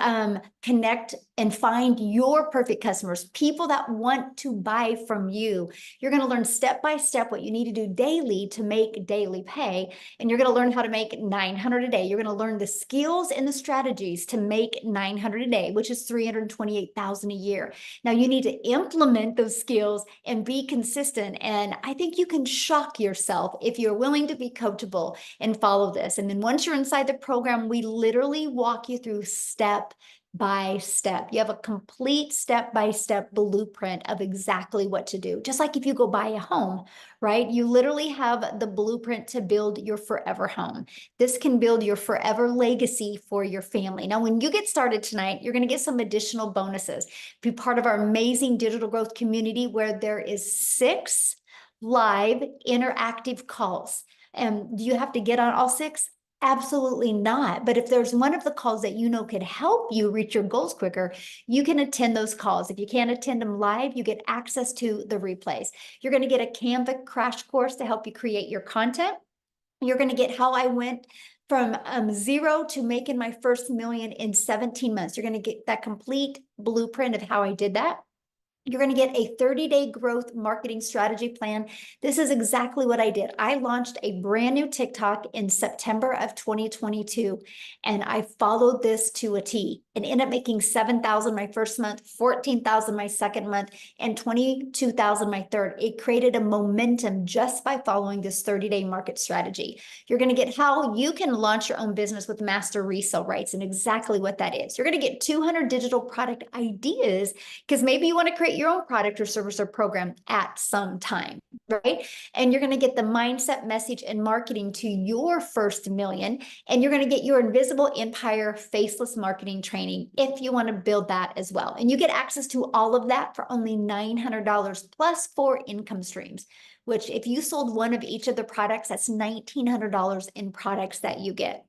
connect and find your perfect customers, people that want to buy from you. You're going to learn step by step what you need to do daily to make daily pay. And you're going to learn how to make 900 a day. You're going to learn the skills and the strategies to make 900 a day, which is 328,000 a year. Now you need to implement those skills and be consistent. And I think you can shock yourself if you're willing to be coachable and follow this. And then once you're inside the program, we literally walk you through step by step. You have a complete step-by-step blueprint of exactly what to do. Just like if you go buy a home, right? You literally have the blueprint to build your forever home. This can build your forever legacy for your family. Now, when you get started tonight, you're going to get some additional bonuses. Be part of our amazing digital growth community where there is 6 live interactive calls. And do you have to get on all 6? Absolutely not. But if there's one of the calls that you know could help you reach your goals quicker, you can attend those calls. If you can't attend them live, you get access to the replays. You're going to get a Canva crash course to help you create your content. You're going to get how I went from 0 to making my first million in 17 months. You're going to get that complete blueprint of how I did that. You're going to get a 30-day growth marketing strategy plan. This is exactly what I did. I launched a brand new TikTok in September of 2022, and I followed this to a T and ended up making 7,000 my first month, 14,000 my second month, and 22,000 my third. It created a momentum just by following this 30-day market strategy. You're going to get how you can launch your own business with master resale rights and exactly what that is. You're going to get 200 digital product ideas because maybe you want to create your own product or service or program at some time, right? And you're going to get the mindset, message, and marketing to your first million. And you're going to get your invisible empire faceless marketing training if you want to build that as well. And you get access to all of that for only $900 plus 4 income streams, which if you sold one of each of the products, that's $1,900 in products that you get.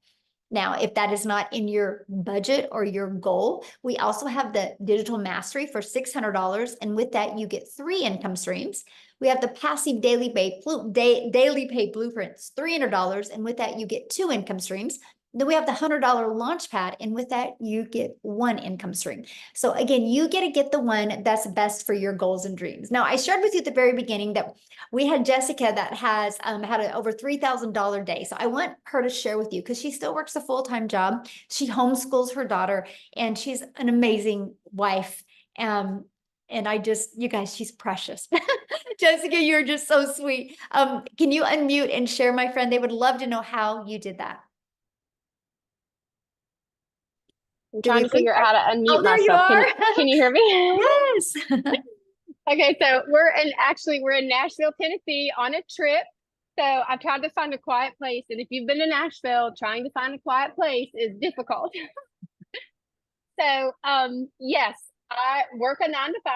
Now, if that is not in your budget or your goal, we also have the digital mastery for $600. And with that, you get 3 income streams. We have the passive daily pay blueprints, $300. And with that, you get 2 income streams. Then we have the $100 launch pad. And with that, you get 1 income stream. So again, you get to get the one that's best for your goals and dreams. Now, I shared with you at the very beginning that we had Jessica that has had an over $3,000 day. So I want her to share with you because she still works a full-time job. She homeschools her daughter and she's an amazing wife. And I just, you guys, she's precious. Jessica, you're just so sweet. Can you unmute and share, my friend? They would love to know how you did that. I'm trying to figure out how to unmute Oh, there myself. you are. Can you hear me? Yes. Okay, so we're in Nashville, Tennessee on a trip. So I've tried to find a quiet place. And if you've been to Nashville, trying to find a quiet place is difficult. So yes, I work a 9 to 5.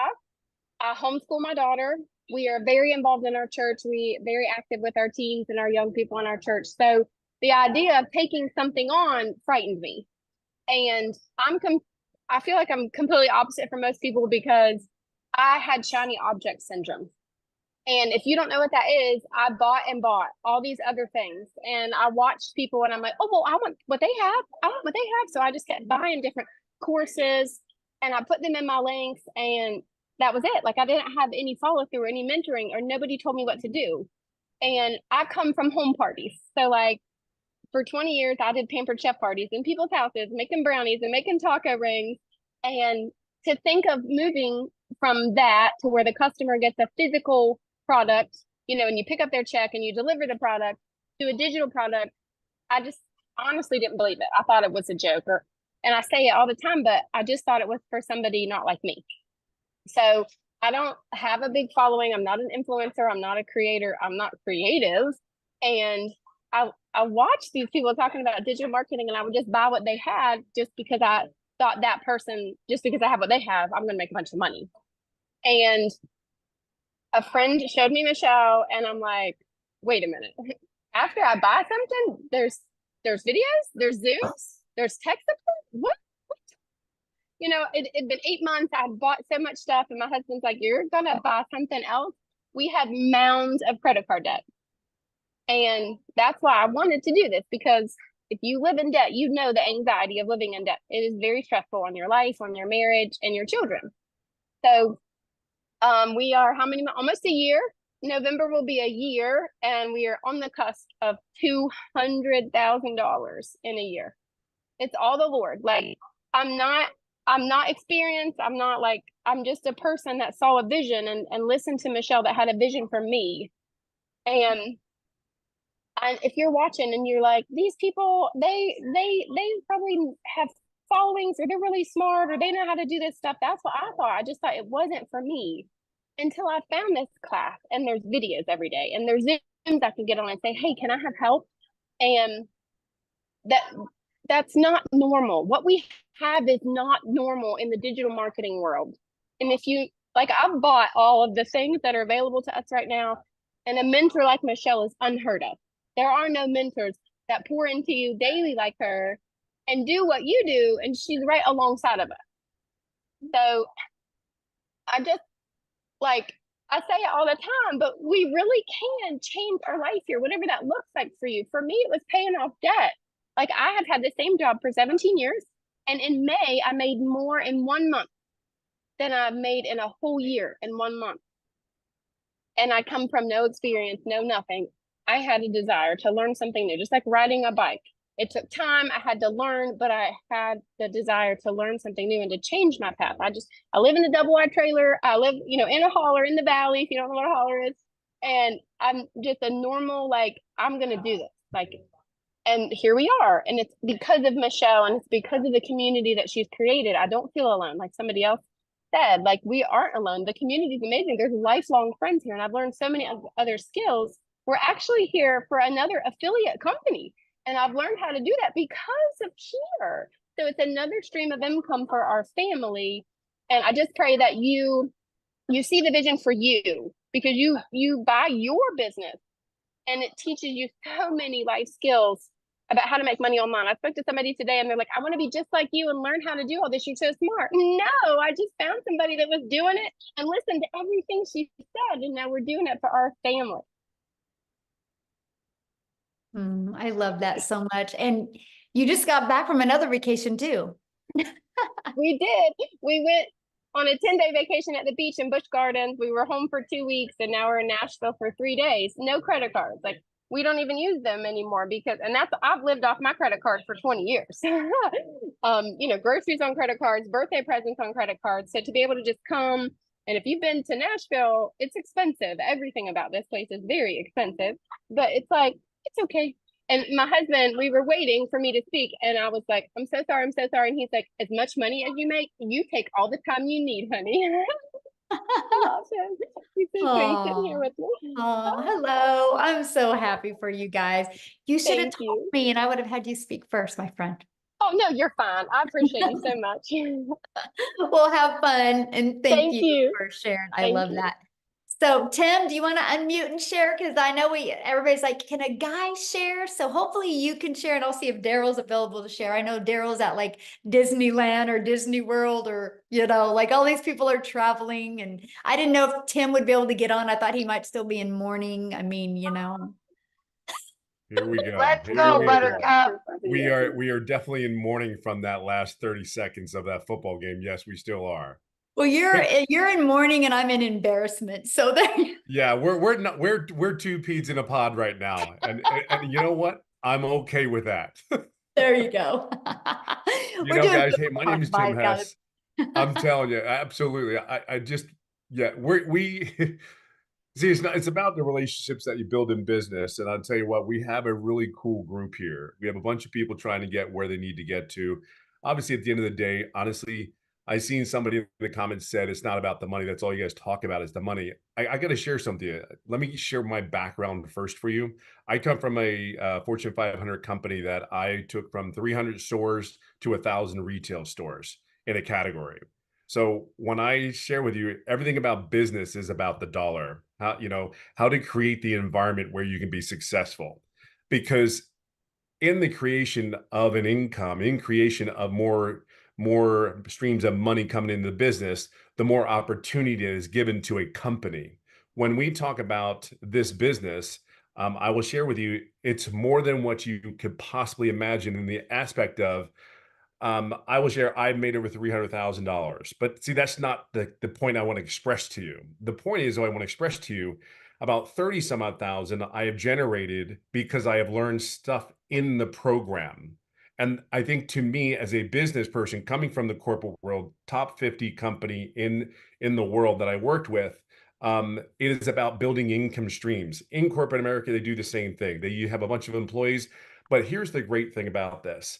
I homeschool my daughter. We are very involved in our church. We very active with our teens and our young people in our church. So the idea of taking something on frightened me. And I feel like I'm completely opposite from most people because I had shiny object syndrome. And if you don't know what that is, I bought all these other things. And I watched people and I'm like, oh, well, I want what they have. I want what they have. So I just kept buying different courses and I put them in my links and that was it. Like I didn't have any follow through or any mentoring or nobody told me what to do. And I come from home parties. So like, for 20 years, I did pampered chef parties in people's houses, making brownies and making taco rings. And to think of moving from that to where the customer gets a physical product, and you pick up their check and you deliver the product to a digital product, I just honestly didn't believe it. I thought it was a joke. And I say it all the time, but I just thought it was for somebody not like me. So I don't have a big following. I'm not an influencer. I'm not a creator. I'm not creative. And I watched these people talking about digital marketing and I would just buy what they had just because I thought that person, just because I have what they have, I'm going to make a bunch of money. And a friend showed me Michelle and I'm like, wait a minute. After I buy something, there's videos, there's Zooms, there's tech support. What? It'd been 8 months. I had bought so much stuff and my husband's like, you're going to buy something else. We had mounds of credit card debt. And that's why I wanted to do this, because if you live in debt, you know the anxiety of living in debt. It is very stressful on your life, on your marriage, and your children. So we are almost a year. November will be a year, and we are on the cusp of $200,000 in a year. It's all the Lord. Like I'm not experienced. I'm just a person that saw a vision and listened to Michelle that had a vision for me. And if you're watching and you're like, these people, they probably have followings or they're really smart or they know how to do this stuff. That's what I thought. I just thought it wasn't for me until I found this class and there's videos every day and there's Zooms I can get on and say, hey, can I have help? And that's not normal. What we have is not normal in the digital marketing world. And if you, I've bought all of the things that are available to us right now, and a mentor like Michelle is unheard of. There are no mentors that pour into you daily like her and do what you do, and she's right alongside of us. So I just, I say it all the time, but we really can change our life here, whatever that looks like for you. For me, it was paying off debt. I have had the same job for 17 years, and in May, I made more in 1 month than I've made in a whole year in 1 month. And I come from no experience, no nothing. I had a desire to learn something new, just like riding a bike. It took time, I had to learn, but I had the desire to learn something new and to change my path. I live in a double wide trailer. I live, in a holler in the valley, if you don't know what a holler is. And I'm just a normal, like, I'm gonna do this. Like, and here we are. And it's because of Michelle, and it's because of the community that she's created. I don't feel alone, like somebody else said. Like, we aren't alone. The community is amazing. There's lifelong friends here, and I've learned so many other skills. We're actually here for another affiliate company, and I've learned how to do that because of here. So it's another stream of income for our family. And I just pray that you see the vision for you, because you buy your business, and it teaches you so many life skills about how to make money online. I spoke to somebody today, and they're like, I want to be just like you and learn how to do all this. You're so smart. No, I just found somebody that was doing it and listened to everything she said. And now we're doing it for our family. I love that so much. And you just got back from another vacation too. We did. We went on a 10-day vacation at the beach in Busch Gardens. We were home for 2 weeks, and now we're in Nashville for 3 days. No credit cards. Like, we don't even use them anymore I've lived off my credit cards for 20 years. Groceries on credit cards, birthday presents on credit cards. So to be able to just come, and if you've been to Nashville, it's expensive. Everything about this place is very expensive, but it's like, it's okay. And my husband, we were waiting for me to speak, and I was like, I'm so sorry. And he's like, as much money as you make, you take all the time you need, honey. He's so sweet sitting here with me. Oh, hello. I'm so happy for you guys. You should have Thank told you. me, and I would have had you speak first, my friend. Oh, no, you're fine. I appreciate you so much. We'll have fun, and thank Thank you you. for sharing. I Thank love you. that. So, Tim, do you want to unmute and share? Because I know everybody's like, can a guy share? So hopefully you can share, and I'll see if Daryl's available to share. I know Daryl's at like Disneyland or Disney World, or, like all these people are traveling, and I didn't know if Tim would be able to get on. I thought he might still be in mourning. I mean, Here we go. Let's Here go, we Buttercup. We are definitely in mourning from that last 30 seconds of that football game. Yes, we still are. Well, you're in mourning, and I'm in embarrassment. So there. Yeah, we're two peas in a pod right now, and you know what? I'm okay with that. There you go. Guys. Hey, my name is Tim Hess. I'm telling you, absolutely. We see, it's about the relationships that you build in business. And I'll tell you what, we have a really cool group here. We have a bunch of people trying to get where they need to get to. Obviously, at the end of the day, honestly, I seen somebody in the comments said, it's not about the money. That's all you guys talk about is the money. I got to share something. Let me share my background first for you. I come from a Fortune 500 company that I took from 300 stores to 1,000 retail stores in a category. So when I share with you, everything about business is about the dollar, how to create the environment where you can be successful. Because in the creation of an income, in creation of more streams of money coming into the business, the more opportunity is given to a company. When we talk about this business, I will share with you, it's more than what you could possibly imagine in the aspect of, I will share, I've made over $300,000. But see, that's not the point I want to express to you. The point is, I want to express to you about 30 some odd thousand I have generated because I have learned stuff in the program. And I think, to me, as a business person coming from the corporate world, top 50 company in the world that I worked with, it is about building income streams. In corporate America, they do the same thing. You have a bunch of employees, but here's the great thing about this.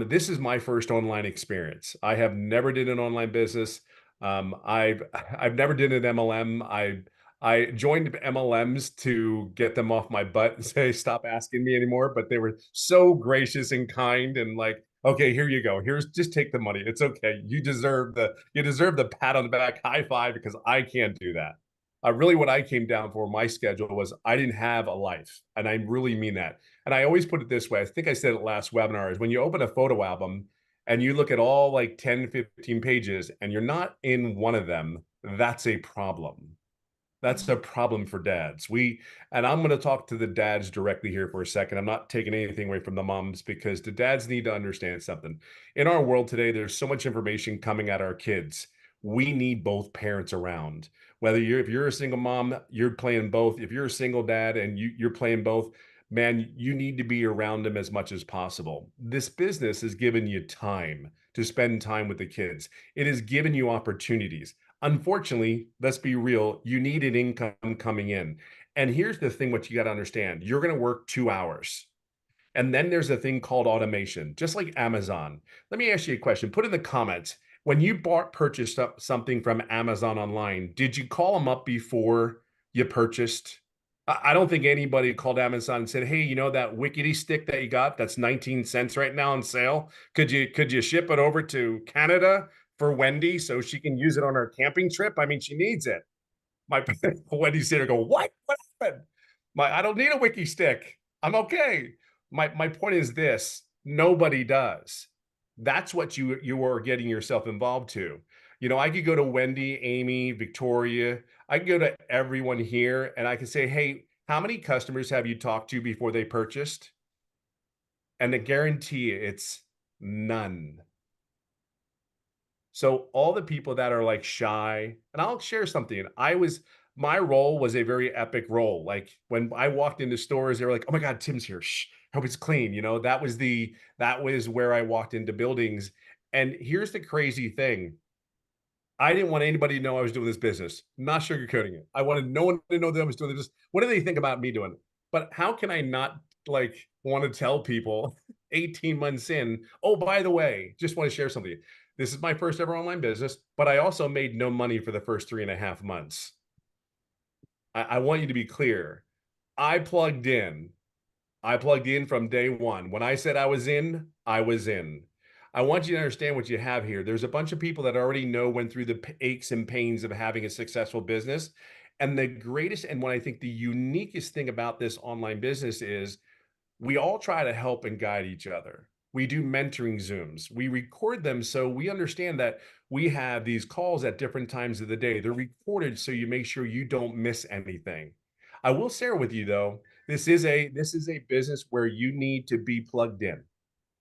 This is my first online experience. I have never did an online business. I've never did an MLM. I joined MLMs to get them off my butt and say, stop asking me anymore. But they were so gracious and kind and like, okay, here you go. Just take the money. It's okay. You deserve the pat on the back, high five, because I can't do that. Really what I came down for, my schedule was I didn't have a life. And I really mean that. And I always put it this way. I think I said it last webinar, is when you open a photo album and you look at all like 10, 15 pages and you're not in one of them, that's a problem. That's a problem for dads. And I'm going to talk to the dads directly here for a second. I'm not taking anything away from the moms, because the dads need to understand something. In our world today, there's so much information coming at our kids. we need both parents around. Whether if you're a single mom, you're playing both. If you're a single dad and you're playing both, man, you need to be around them as much as possible. This business has given you time to spend time with the kids. It has given you opportunities. Unfortunately, let's be real, you need an income coming in. And here's the thing, what you got to understand, you're going to work 2 hours. And then there's a thing called automation, just like Amazon. Let me ask you a question. Put in the comments, when you purchased something from Amazon online, did you call them up before you purchased? I don't think anybody called Amazon and said, "Hey, you know that Wickety stick that you got that's 19 cents right now on sale? Could you ship it over to Canada for Wendy so she can use it on her camping trip? I mean, she needs it." My Wendy's there go, "What? What happened? I don't need a Wiki stick. I'm okay." My point is this: nobody does. That's what you are getting yourself involved to. You know, I could go to Wendy, Amy, Victoria. I can go to everyone here and I can say, "Hey, how many customers have you talked to before they purchased?" And I guarantee you it's none. So all the people that are like shy, and I'll share something. My role was a very epic role. Like when I walked into stores, they were like, "Oh my God, Tim's here. Shh, hope it's clean." You know, that was where I walked into buildings. And here's the crazy thing. I didn't want anybody to know I was doing this business. Not sugarcoating it. I wanted no one to know that I was doing this. What do they think about me doing it? But how can I not like want to tell people 18 months in, "Oh, by the way, just want to share something. This is my first ever online business, but I also made no money for the first 3.5 months." I want you to be clear. I plugged in. I plugged in from day one. When I said I was in, I was in. I want you to understand what you have here. There's a bunch of people that already went through the aches and pains of having a successful business. And the greatest, and what I think the uniquest thing about this online business is we all try to help and guide each other. We do mentoring Zooms. We record them so we understand that we have these calls at different times of the day. They're recorded so you make sure you don't miss anything. I will share with you though, this is a business where you need to be plugged in.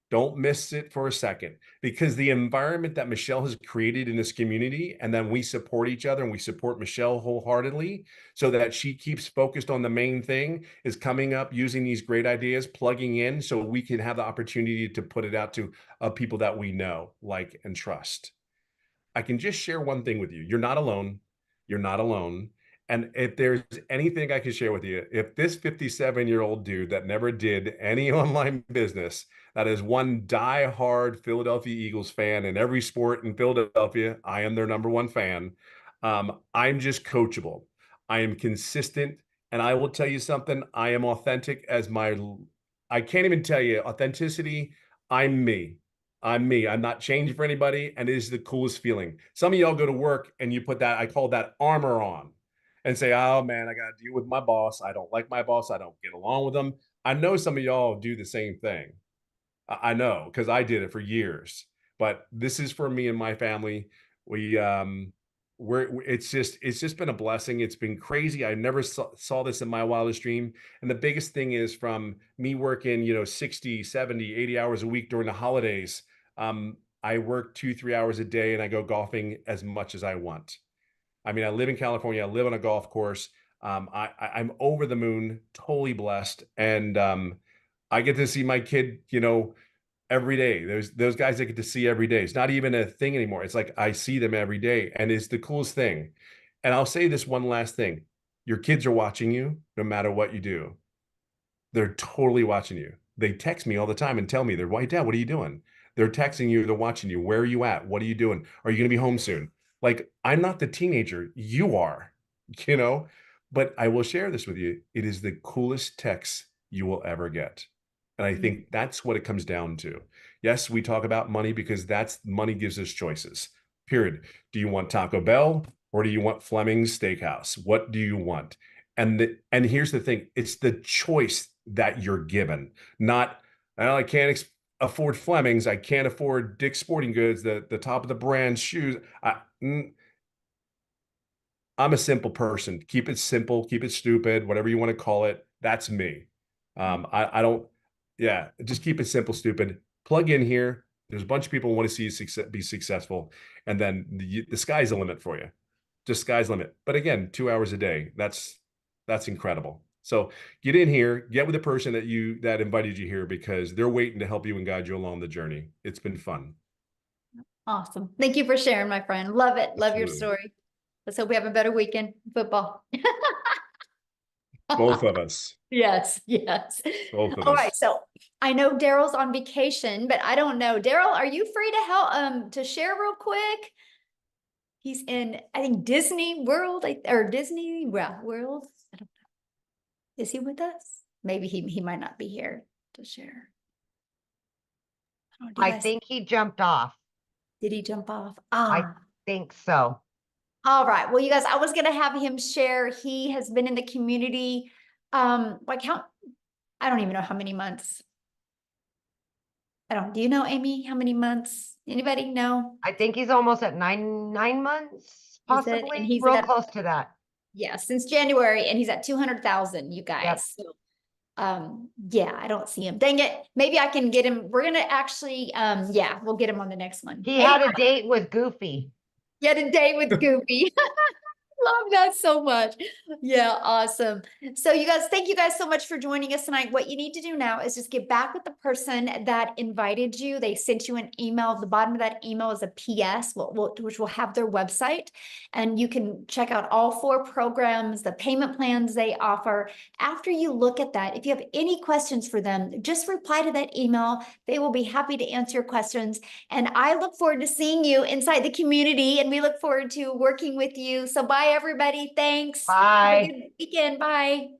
Don't miss it for a second, because the environment that Michelle has created in this community, and then we support each other and we support Michelle wholeheartedly so that she keeps focused on the main thing, is coming up using these great ideas, plugging in so we can have the opportunity to put it out to people that we know, like, and trust. I can just share one thing with you. You're not alone. You're not alone. And if there's anything I can share with you, if this 57-year-old dude that never did any online business, that is one die-hard Philadelphia Eagles fan in every sport in Philadelphia, I am their #1 fan. I'm just coachable. I am consistent. And I will tell you something, I am authentic I can't even tell you authenticity. I'm me. I'm me. I'm not changing for anybody. And it is the coolest feeling. Some of y'all go to work and you put that, I call that armor on, and say, "Oh man, I got to deal with my boss. I don't like my boss. I don't get along with them." I know some of y'all do the same thing. I know, because I did it for years. But this is for me and my family. It's just been a blessing. It's been crazy. I never saw this in my wildest dream. And the biggest thing is, from me working, 60, 70, 80 hours a week during the holidays, I work 2-3 hours a day and I go golfing as much as I want. I mean, I live in California. I live on a golf course. I'm over the moon, totally blessed. And I get to see my kid, every day. Those guys I get to see every day. It's not even a thing anymore. It's like I see them every day, and it's the coolest thing. And I'll say this one last thing. Your kids are watching you no matter what you do. They're totally watching you. They text me all the time and tell me, "Why, Dad, what are you doing?" They're texting you, they're watching you. "Where are you at? What are you doing? Are you going to be home soon?" Like, I'm not the teenager. You are, you know? But I will share this with you. It is the coolest text you will ever get. And I think that's what it comes down to. Yes, we talk about money because money gives us choices, period. Do you want Taco Bell or do you want Fleming's Steakhouse? What do you want? And here's the thing. It's the choice that you're given, not, "Well, I can't afford Fleming's. I can't afford Dick's Sporting Goods, the top of the brand shoes." I'm a simple person. Keep it simple, keep it stupid, whatever you want to call it. That's me. I don't, yeah, just keep it simple, stupid. Plug in here. There's a bunch of people who want to see you be successful, and then the sky's the limit for you. Just sky's the limit. But again, 2 hours a day, that's incredible. So get in here, get with the person that invited you here, because they're waiting to help you and guide you along the journey. It's been fun. Awesome. Thank you for sharing, my friend. Love it. Love your Absolutely. story. Let's hope we have a better weekend. Football. Both of us. Yes, yes. Both of All us. right, so I know Daryl's on vacation, but I don't know. Daryl, are you free to help to share real quick? He's in, I think, Disney World or Disney World. I don't know. Is he with us? Maybe he might not be here to share. Do you I guys- think he jumped off. Did he jump off? Think so. All right. Well, you guys, I was gonna have him share. He has been in the community. Like I don't even know how many months. Do you know, Amy, how many months? Anybody know? I think he's almost at nine months, And possibly. he's Real at- close to that. Yeah, since January, and he's at 200,000, you guys. So, yeah, I don't see him. Dang it. Maybe I can get him. We're gonna actually, yeah, we'll get him on the next one. He had a date with Goofy. He had a date with Goofy. Love that so much. Yeah, awesome. So you guys, thank you guys so much for joining us tonight. What you need to do now is just get back with the person that invited you. They sent you an email. The bottom of that email is a PS, which will have their website. And you can check out all 4 programs, the payment plans they offer. After you look at that, if you have any questions for them, just reply to that email. They will be happy to answer your questions. And I look forward to seeing you inside the community, and we look forward to working with you. So bye, everybody. Thanks. Have a Bye. good weekend. Bye.